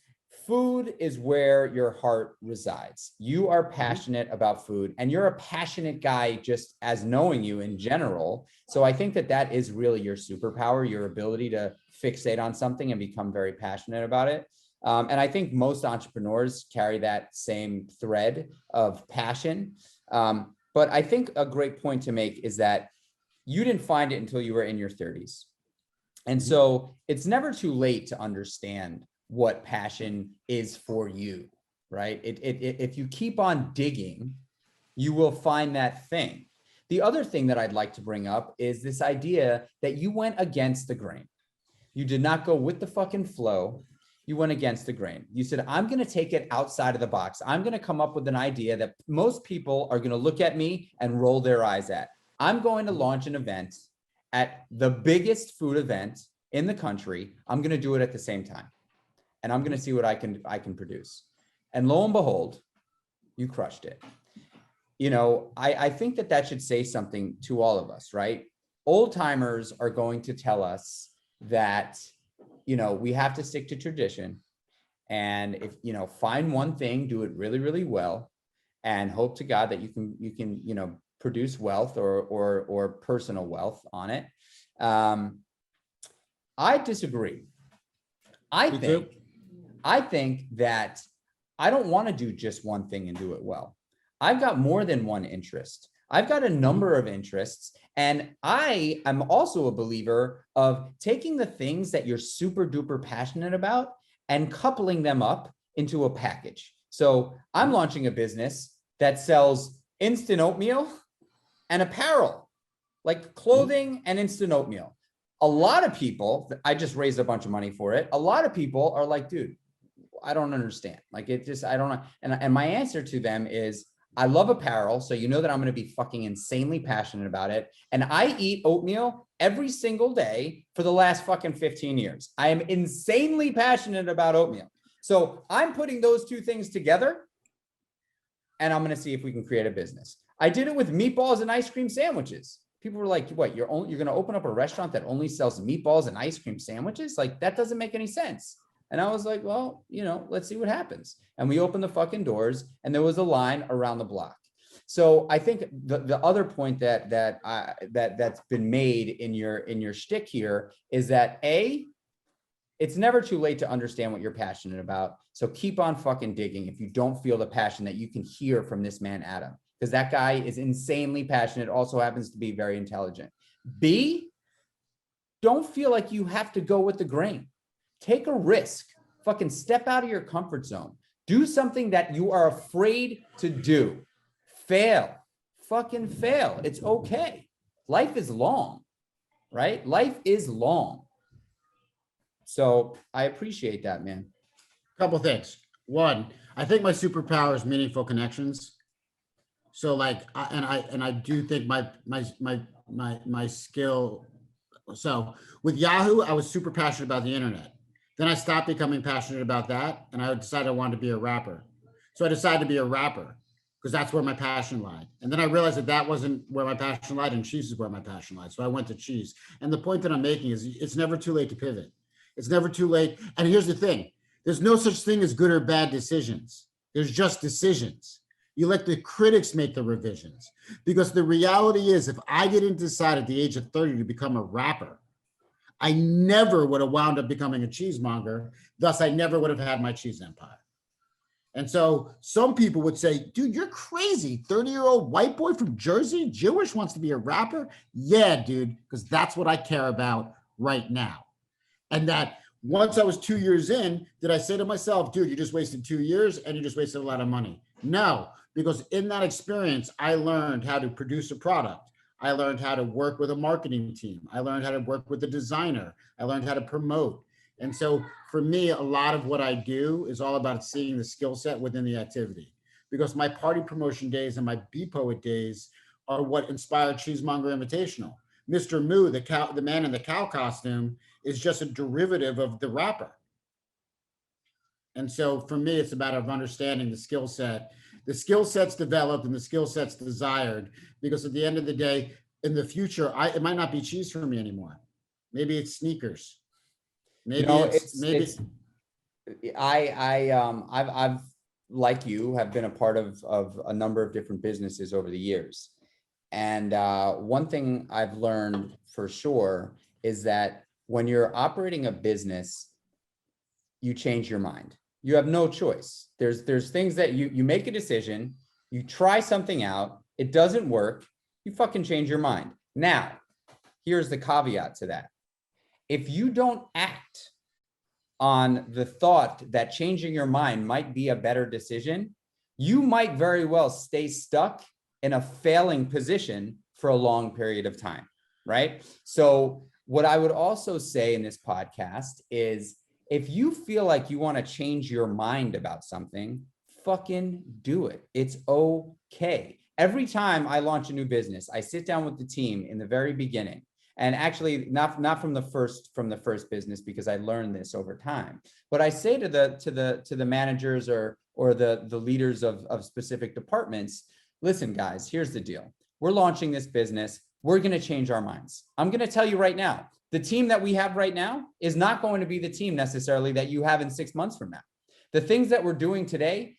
food is where your heart resides. You are passionate about food, and you're a passionate guy just as knowing you in general. So I think that is really your superpower, your ability to fixate on something and become very passionate about it. And I think most entrepreneurs carry that same thread of passion. But I think a great point to make is that you didn't find it until you were in your 30s. And so it's never too late to understand what passion is for you, right? If you keep on digging, you will find that thing. The other thing that I'd like to bring up is this idea that you went against the grain. You did not go with the fucking flow. You went against the grain. You said, I'm going to take it outside of the box. I'm going to come up with an idea that most people are going to look at me and roll their eyes at. I'm going to launch an event at the biggest food event in the country. I'm going to do it at the same time. And I'm going to see what I can produce. And lo and behold, you crushed it. You know, I think that should say something to all of us, right? Old timers are going to tell us that, you know, we have to stick to tradition. And if, you know, find one thing, do it really, really well, and hope to God that you can, you know, produce wealth or personal wealth on it. I disagree. I think that I don't want to do just one thing and do it well. I've got more than one interest. I've got a number of interests. And I am also a believer of taking the things that you're super duper passionate about and coupling them up into a package. So I'm launching a business that sells instant oatmeal and apparel, like clothing and instant oatmeal. A lot of people, I just raised a bunch of money for it. A lot of people are like, dude, I don't understand. Like, it just, I don't know. And my answer to them is, I love apparel. So you know that I'm going to be fucking insanely passionate about it. And I eat oatmeal every single day for the last fucking 15 years. I am insanely passionate about oatmeal. So I'm putting those two things together, and I'm going to see if we can create a business. I did it with meatballs and ice cream sandwiches. People were like, what, you're going to open up a restaurant that only sells meatballs and ice cream sandwiches? Like, that doesn't make any sense. And I was like, well, you know, let's see what happens. And we opened the fucking doors, and there was a line around the block. So I think the other point that's been made in your shtick here is that it's never too late to understand what you're passionate about. So keep on fucking digging if you don't feel the passion that you can hear from this man, Adam, because that guy is insanely passionate, also happens to be very intelligent. B, don't feel like you have to go with the grain. Take a risk, fucking step out of your comfort zone. Do something that you are afraid to do. Fail, fucking fail. It's okay. Life is long, right? Life is long. So I appreciate that, man. Couple things. One, I think my superpower is meaningful connections. So like, I do think my skill. So with Yahoo, I was super passionate about the internet. Then I stopped becoming passionate about that, and I decided I wanted to be a rapper. So I decided to be a rapper because that's where my passion lied. And then I realized that wasn't where my passion lied, and cheese is where my passion lied. So I went to cheese. And the point that I'm making is it's never too late to pivot. It's never too late. And here's the thing. There's no such thing as good or bad decisions. There's just decisions. You let the critics make the revisions. Because the reality is, if I didn't decide at the age of 30 to become a rapper, I never would have wound up becoming a cheesemonger. Thus, I never would have had my cheese empire. And so some people would say, dude, you're crazy. 30-year-old white boy from Jersey, Jewish, wants to be a rapper? Yeah, dude, because that's what I care about right now. And that once I was 2 years in, did I say to myself, dude, you just wasted 2 years and you just wasted a lot of money? No, because in that experience, I learned how to produce a product. I learned how to work with a marketing team. I learned how to work with a designer. I learned how to promote. And so for me, a lot of what I do is all about seeing the skill set within the activity, because my party promotion days and my Be Poet days are what inspired Cheesemonger Invitational. Mr. Moo, the man in the cow costume, is just a derivative of the rapper. And so for me, it's about understanding the skill set. The skill set's developed and the skill set's desired, because at the end of the day, in the future, it might not be cheese for me anymore. Maybe it's sneakers. Maybe I've like you have been a part of a number of different businesses over the years. And one thing I've learned for sure is that when you're operating a business, you change your mind. You have no choice. There's things that you make a decision, you try something out, it doesn't work, you fucking change your mind. Now, here's the caveat to that. If you don't act on the thought that changing your mind might be a better decision, you might very well stay stuck in a failing position for a long period of time, right? So what I would also say in this podcast is, if you feel like you want to change your mind about something, fucking do it. It's okay. Every time I launch a new business, I sit down with the team in the very beginning. And actually not from the first business, because I learned this over time. But I say to the managers or the leaders of specific departments, listen, guys, here's the deal. We're launching this business. We're going to change our minds. I'm going to tell you right now, the team that we have right now is not going to be the team necessarily that you have in 6 months from now. The things that we're doing today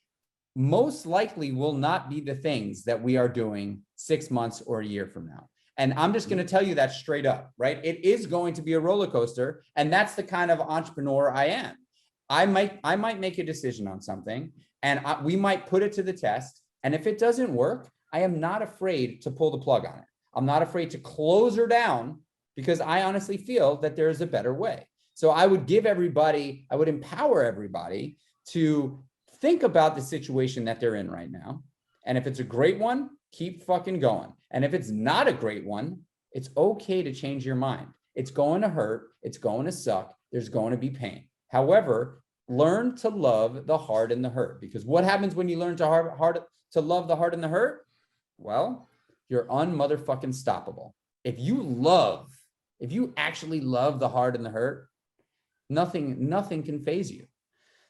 most likely will not be the things that we are doing 6 months or a year from now. And I'm just going to tell you that straight up, right? It is going to be a roller coaster. And that's the kind of entrepreneur I am. I might make a decision on something, and we might put it to the test. And if it doesn't work, I am not afraid to pull the plug on it. I'm not afraid to close her down, because I honestly feel that there is a better way. So I would empower everybody to think about the situation that they're in right now. And if it's a great one, keep fucking going. And if it's not a great one, it's okay to change your mind. It's going to hurt. It's going to suck. There's going to be pain. However, learn to love the hard and the hurt, because what happens when you learn to love the hard and the hurt? Well, you're unmotherfucking stoppable. If you actually love the hard and the hurt, nothing can faze you.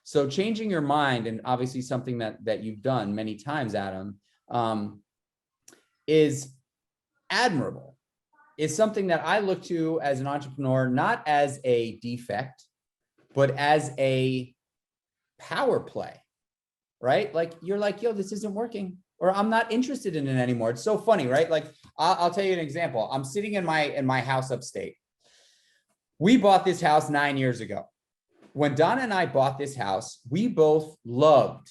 So changing your mind, and obviously something that you've done many times, Adam, is admirable. Is something that I look to as an entrepreneur, not as a defect, but as a power play, right? Like, you're like, yo, this isn't working, or I'm not interested in it anymore. It's so funny, right? Like, I'll tell you an example. I'm sitting in my house upstate. We bought this house 9 years ago. When Donna and I bought this house, we both loved,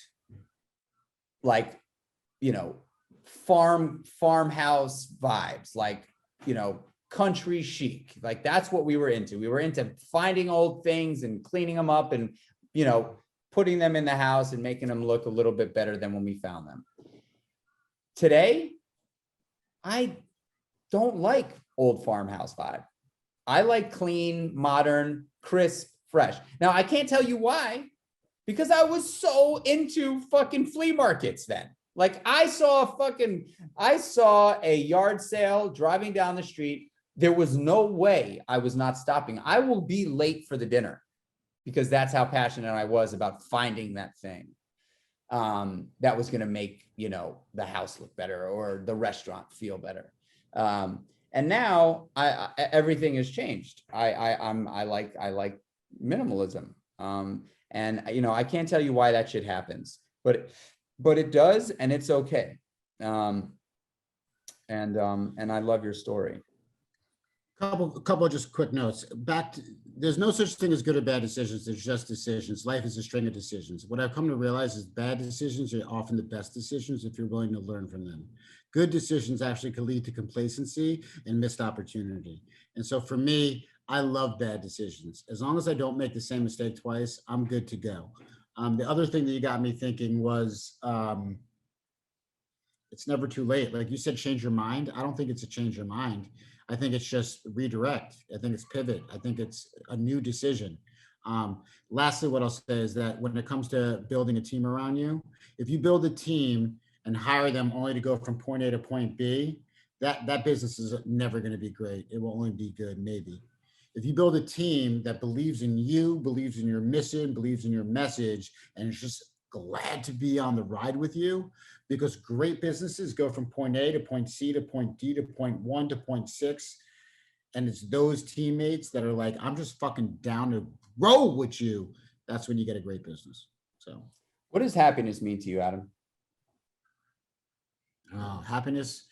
like, farmhouse vibes, like, country chic. Like, that's what we were into. We were into finding old things and cleaning them up and, putting them in the house and making them look a little bit better than when we found them. Today, I don't like old farmhouse vibe. I like clean, modern, crisp, fresh. Now, I can't tell you why, because I was so into fucking flea markets then. Like, I saw a yard sale driving down the street. There was no way I was not stopping. I will be late for the dinner, because that's how passionate I was about finding that thing that was going to make, the house look better or the restaurant feel better. And now everything has changed. I like minimalism. And I can't tell you why that shit happens, but it does, and it's okay. And I love your story. Couple of just quick notes. There's no such thing as good or bad decisions. There's just decisions. Life is a string of decisions. What I've come to realize is bad decisions are often the best decisions if you're willing to learn from them. Good decisions actually can lead to complacency and missed opportunity. And so for me, I love bad decisions. As long as I don't make the same mistake twice, I'm good to go. The other thing that you got me thinking was, it's never too late. Like you said, change your mind. I don't think it's a change your mind. I think it's just redirect. I think it's pivot. I think it's a new decision. Lastly, what I'll say is that when it comes to building a team around you, if you build a team and hire them only to go from point A to point B, that business is never going to be great. It will only be good, maybe. If you build a team that believes in you, believes in your mission, believes in your message, and is just glad to be on the ride with you, because great businesses go from point A to point C to point D to point 1 to point 6. And it's those teammates that are like, I'm just fucking down to roll with you. That's when you get a great business. So what does happiness mean to you, Adam? Happiness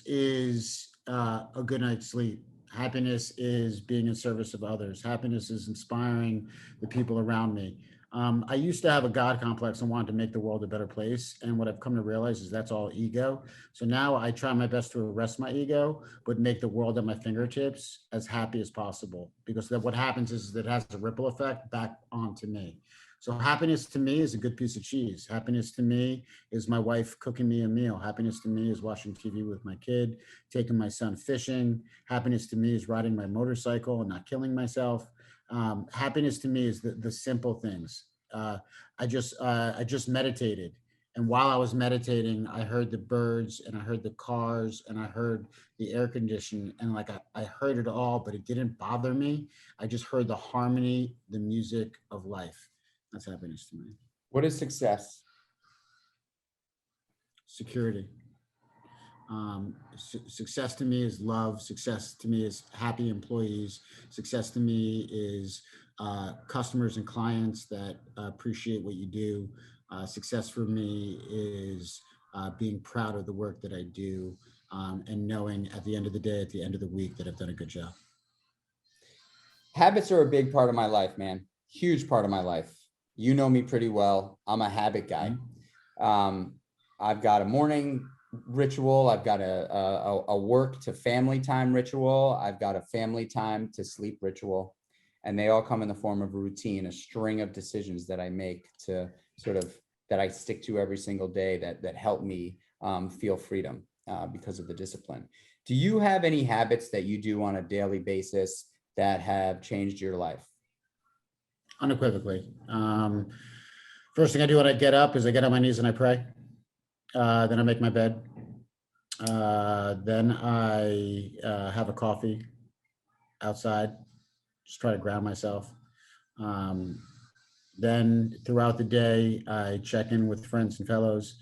is a good night's sleep. Happiness is being in service of others. Happiness is inspiring the people around me. I used to have a God complex and wanted to make the world a better place. And what I've come to realize is that's all ego. So now I try my best to arrest my ego, but make the world at my fingertips as happy as possible. Because then what happens is that it has a ripple effect back onto me. So happiness to me is a good piece of cheese. Happiness to me is my wife cooking me a meal. Happiness to me is watching TV with my kid, taking my son fishing. Happiness to me is riding my motorcycle and not killing myself. Happiness to me is the simple things. I just meditated, and while I was meditating, I heard the birds and I heard the cars and I heard the air conditioning, and like I heard it all, but it didn't bother me. I just heard the harmony, the music of life. That's happiness to me. What is success? Security. Success to me is love. Success to me is happy employees. Success to me is customers and clients that appreciate what you do. Success for me is being proud of the work that I do, and knowing at the end of the day, at the end of the week, that I've done a good job. Habits are a big part of my life, man. Huge part of my life. You know me pretty well. I'm a habit guy. I've got a morning ritual. I've got a work to family time ritual. I've got a family time to sleep ritual. And they all come in the form of a routine, a string of decisions that I make to sort of, that I stick to every single day that help me feel freedom because of the discipline. Do you have any habits that you do on a daily basis that have changed your life? Unequivocally. First thing I do when I get up is I get on my knees and I pray. Then I make my bed. Then I have a coffee outside, just try to ground myself. Then throughout the day, I check in with friends and fellows.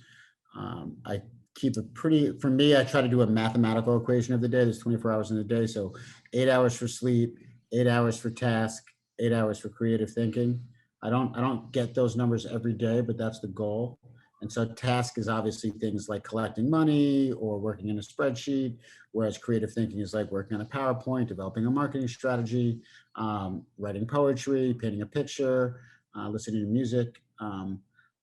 I keep a pretty, for me, I try to do a mathematical equation of the day. There's 24 hours in the day. So 8 hours for sleep, 8 hours for task, 8 hours for creative thinking. I don't get those numbers every day, but that's the goal. And so task is obviously things like collecting money or working in a spreadsheet, whereas creative thinking is like working on a PowerPoint, developing a marketing strategy, writing poetry, painting a picture, listening to music.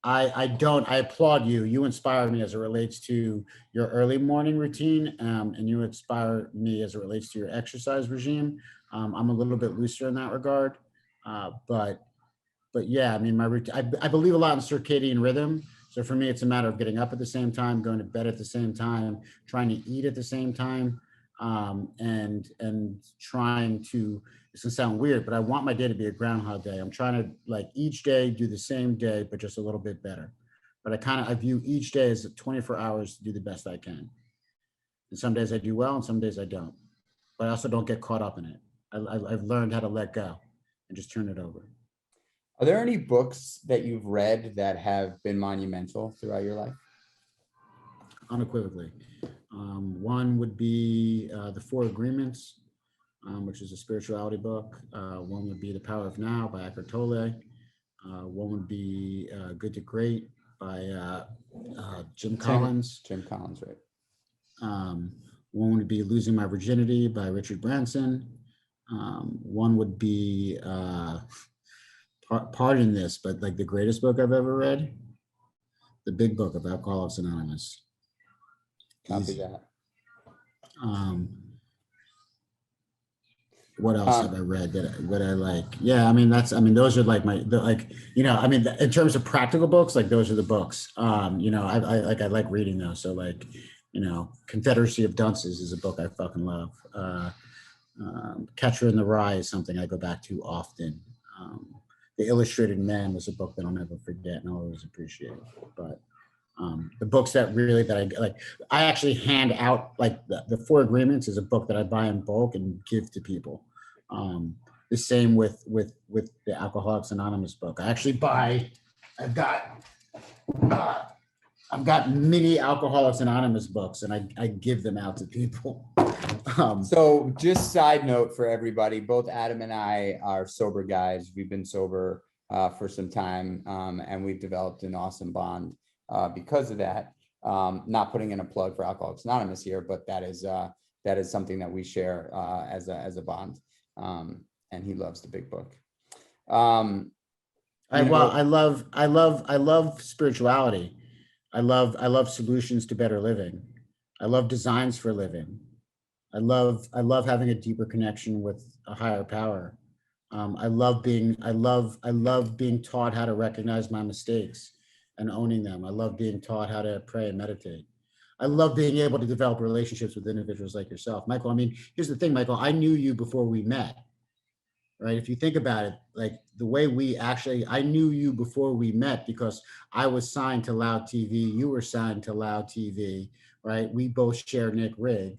I applaud you. You inspire me as it relates to your early morning routine, and you inspire me as it relates to your exercise regime. I'm a little bit looser in that regard, but yeah, I mean, my routine, I believe a lot in circadian rhythm. So for me, it's a matter of getting up at the same time, going to bed at the same time, trying to eat at the same time, and trying to, it's gonna sound weird, but I want my day to be a Groundhog Day. I'm trying to like each day do the same day, but just a little bit better. But I view each day as 24 hours to do the best I can. And some days I do well and some days I don't, but I also don't get caught up in it. I've learned how to let go and just turn it over. Are there any books that you've read that have been monumental throughout your life? Unequivocally. One would be The Four Agreements, which is a spirituality book. One would be The Power of Now by Eckhart Tolle. One would be Good to Great by Jim Collins. Jim Collins, right. One would be Losing My Virginity by Richard Branson. One would be, pardon this, but like the greatest book I've ever read, The Big Book of Alcoholics Anonymous. Copy that. What else have I read that I like? Yeah, I mean, those are like in terms of practical books, like those are the books. I like reading those. So like, Confederacy of Dunces is a book I fucking love. Catcher in the Rye is something I go back to often. The Illustrated Man was a book that I'll never forget and I'll always appreciate. But the books that I like, I actually hand out, like the Four Agreements is a book that I buy in bulk and give to people. The same with the Alcoholics Anonymous book. I actually I've got mini Alcoholics Anonymous books and I give them out to people. So just side note for everybody, both Adam and I are sober guys. We've been sober for some time, and we've developed an awesome bond because of that. Not putting in a plug for Alcoholics Anonymous here, but that is something that we share as a bond. And he loves the Big Book. I love spirituality. I love solutions to better living. I love designs for living. I love having a deeper connection with a higher power. I love being taught how to recognize my mistakes and owning them. I love being taught how to pray and meditate. I love being able to develop relationships with individuals like yourself, Michael. I mean, here's the thing, Michael. I knew you before we met, right? If you think about it, like the way I knew you before we met because I was signed to Loud TV. You were signed to Loud TV, right? We both shared Nick Rigg.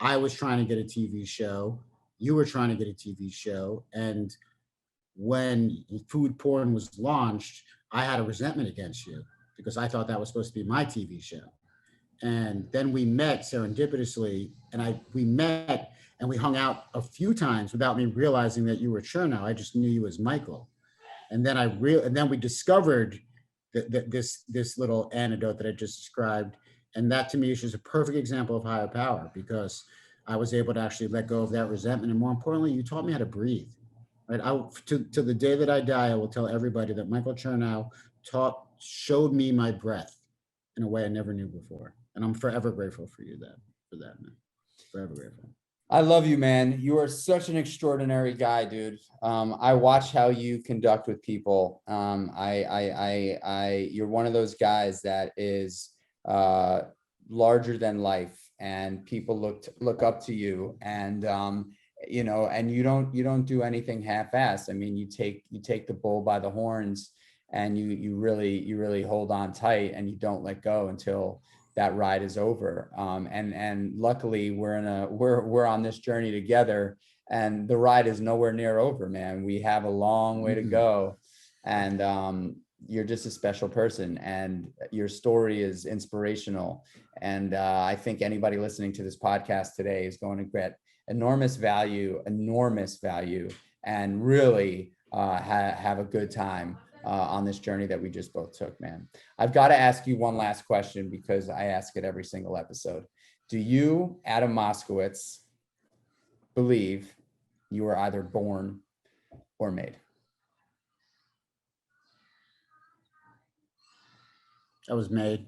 I was trying to get a TV show. You were trying to get a TV show. And when food porn was launched, I had a resentment against you because I thought that was supposed to be my TV show. And then we met serendipitously, and we met and we hung out a few times without me realizing that you were Chernow. I just knew you as Michael. And then and then we discovered this little anecdote that I just described. And that to me is just a perfect example of higher power because I was able to actually let go of that resentment. And more importantly, you taught me how to breathe, right? To the day that I die, I will tell everybody that Michael Chernow showed me my breath in a way I never knew before. And I'm forever grateful for that, man. Forever grateful. I love you, man. You are such an extraordinary guy, dude. I watch how you conduct with people. You're one of those guys that is larger than life, and people look up to you, and you know, and you don't do anything half-assed. I mean, you take the bull by the horns, and you really hold on tight, and you don't let go until that ride is over. And luckily we're on this journey together, and the ride is nowhere near over, man. We have a long way to go, and you're just a special person, and your story is inspirational. And I think anybody listening to this podcast today is going to get enormous value, and really have a good time on this journey that we just both took, man. I've got to ask you one last question because I ask it every single episode. Do you, Adam Moskowitz, believe you were either born or made? I was made.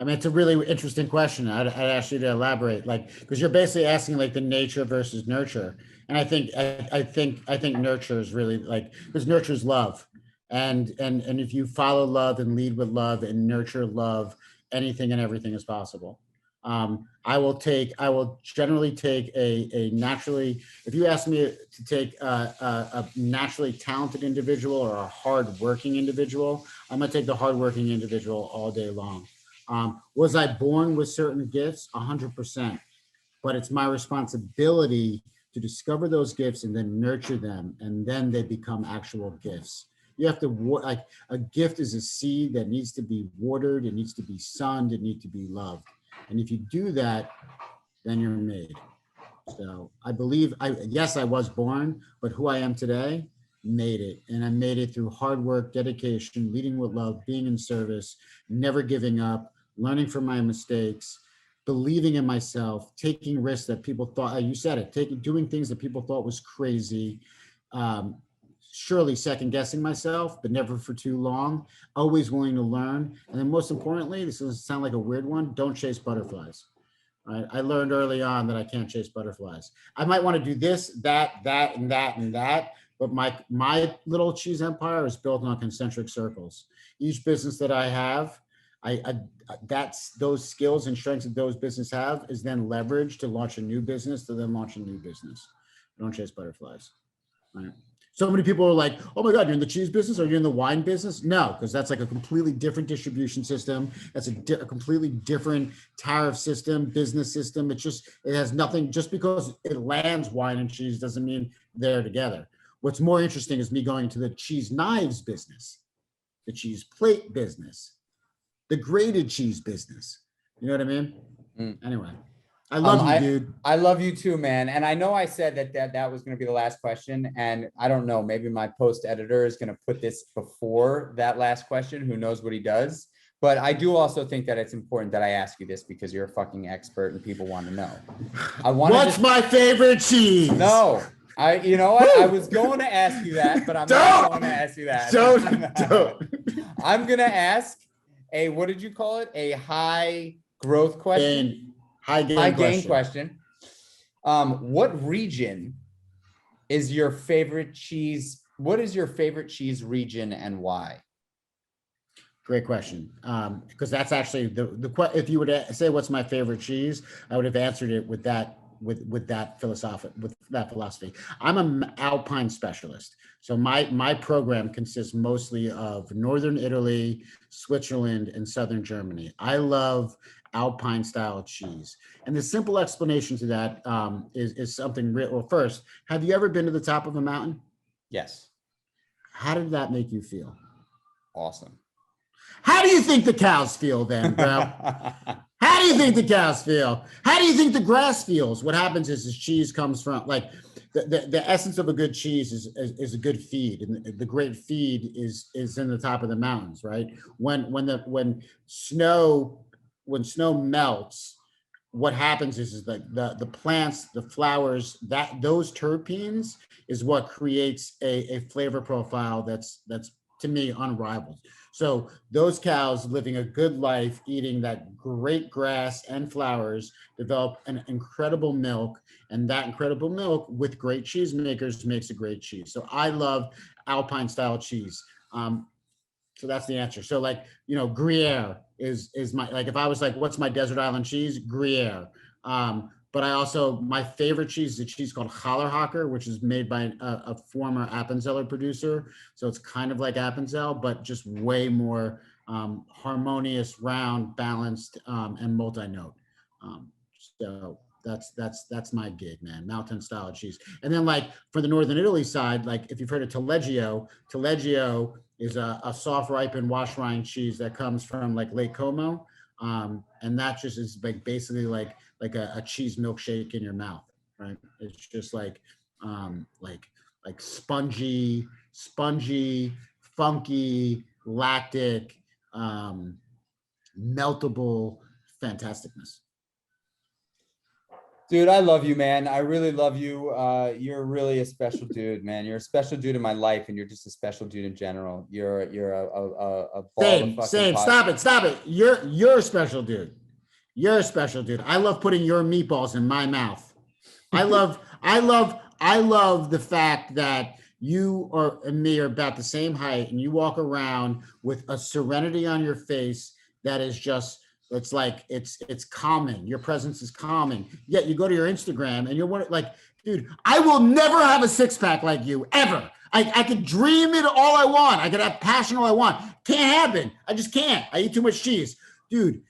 I mean, it's a really interesting question. I'd ask you to elaborate, like, because you're basically asking like the nature versus nurture. And I think nurture is really like, because nurture is love. And if you follow love and lead with love and nurture love, anything and everything is possible. I will generally take a naturally, if you ask me to take a naturally talented individual or a hardworking individual, I'm going to take the hardworking individual all day long. Was I born with certain gifts? 100%. But it's my responsibility to discover those gifts and then nurture them, and then they become actual gifts. You have to, like, a gift is a seed that needs to be watered, it needs to be sunned, it needs to be loved. And if you do that, then you're made. So I believe, yes, I was born, but who I am today, made it. And I made it through hard work, dedication, leading with love, being in service, never giving up, learning from my mistakes, believing in myself, taking risks that people thought, you said it, doing things that people thought was crazy, surely second guessing myself, but never for too long, always willing to learn. And then most importantly, this will sound like a weird one, don't chase butterflies. Right? I learned early on that I can't chase butterflies. I might want to do this, that, and that, and that, but my little cheese empire is built on concentric circles. Each business that I have, that's those skills and strengths that those businesses have is then leveraged to launch a new business, to then launch a new business. Don't chase butterflies. Right? So many people are like, oh my God, you're in the cheese business or you're in the wine business? No, because that's like a completely different distribution system. That's a completely different tariff system, business system. It has nothing, just because it lands wine and cheese doesn't mean they're together. What's more interesting is me going into the cheese knives business, the cheese plate business, the grated cheese business. You know what I mean? Anyway, I love you, dude. I love you too, man. And I know I said that was going to be the last question. And I don't know, maybe my post editor is going to put this before that last question. Who knows what he does? But I do also think that it's important that I ask you this because you're a fucking expert and people want to know. What's my favorite cheese? No, You know what? I was going to ask you that, but I'm not going to ask you that. Don't. I'm going to ask what did you call it? A high growth question? High gain question. What region is your favorite cheese? What is your favorite cheese region and why? Great question. Because that's actually if you were to say what's my favorite cheese, I would have answered it with that philosophy. I'm an Alpine specialist. So my program consists mostly of Northern Italy, Switzerland, and Southern Germany. I love Alpine style cheese. And the simple explanation to that is something real. Well, first, have you ever been to the top of a mountain? Yes. How did that make you feel? Awesome. How do you think the cows feel then, bro? How do you think the cows feel? How do you think the grass feels? What happens is cheese comes from, like, the essence of a good cheese is a good feed, and the great feed is in the top of the mountains, right? When snow melts, what happens is like the plants, the flowers, those terpenes is what creates a flavor profile that's to me unrivaled. So those cows living a good life, eating that great grass and flowers, develop an incredible milk, and that incredible milk with great cheesemakers makes a great cheese. So I love Alpine style cheese. So that's the answer. So, like, Gruyere is my, like, if I was like, what's my desert island cheese? Gruyere. But my favorite cheese is a cheese called Hallerhacker, which is made by a former Appenzeller producer. So it's kind of like Appenzell, but just way more harmonious, round, balanced, and multi-note. So that's my gig, man. Mountain style cheese. And then, like, for the Northern Italy side, like, if you've heard of Taleggio is a soft ripened wash rind cheese that comes from, like, Lake Como. And that just is like basically like a cheese milkshake in your mouth, right? It's just like spongy, funky, lactic, meltable fantasticness. Dude, I love you, man. I really love you. You're really a special dude, man. You're a special dude in my life, and you're just a special dude in general. You're a ball of Same. Stop it. You're a special dude. You're a special dude. I love putting your meatballs in my mouth. I love the fact that you and me are about the same height, and you walk around with a serenity on your face that is just, it's like, it's calming. Your presence is calming. Yet you go to your Instagram and you're like, dude, I will never have a six pack like you, ever. I could dream it all I want. I could have passion all I want. Can't happen. I just can't. I eat too much cheese. Dude,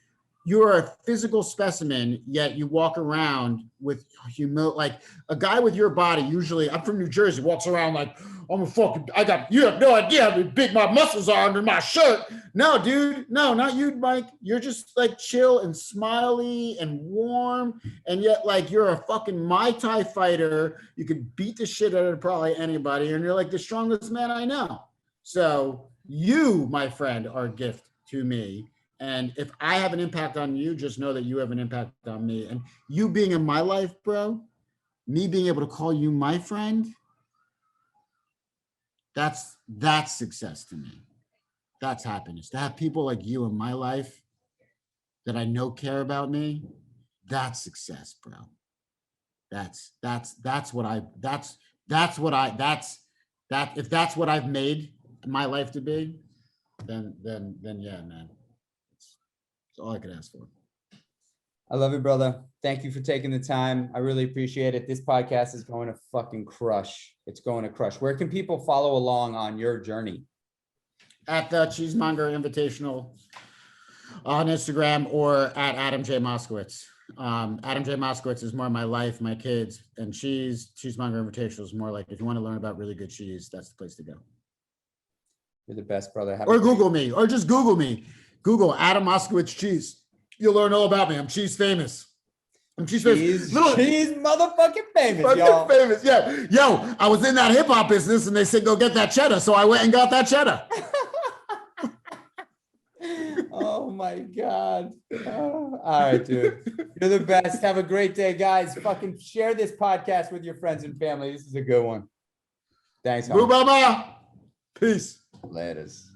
you're a physical specimen, yet you walk around with humility. Like, a guy with your body, usually, I'm from New Jersey, walks around like, you have no idea how big my muscles are under my shirt. No, dude, no, not you, Mike. You're just like chill and smiley and warm. And yet, like, you're a fucking Muay Thai fighter. You could beat the shit out of probably anybody. And you're like the strongest man I know. So you, my friend, are a gift to me. And if I have an impact on you, just know that you have an impact on me. And you being in my life, bro, me being able to call you my friend, that's success to me. That's happiness. To have people like you in my life that I know care about me, that's success, bro. If that's what I've made my life to be, then yeah, man. That's all I could ask for. I love you, brother. Thank you for taking the time. I really appreciate it. This podcast is going to fucking crush. It's going to crush. Where can people follow along on your journey? At the Cheesemonger Invitational on Instagram, or at Adam J. Moskowitz. Adam J. Moskowitz is more my life, my kids, and cheese. Cheesemonger Invitational is more like, if you want to learn about really good cheese, that's the place to go. You're the best, brother. Or Google me, or just Google me. Google Adam Moskowitz cheese. You'll learn all about me. I'm cheese famous. Cheese motherfucking famous, y'all. Famous, yeah. Yo, I was in that hip hop business, and they said go get that cheddar, so I went and got that cheddar. Oh my God. All right, dude. You're the best. Have a great day, guys. Fucking share this podcast with your friends and family. This is a good one. Thanks, Boo homie. Baba. Peace. Laters.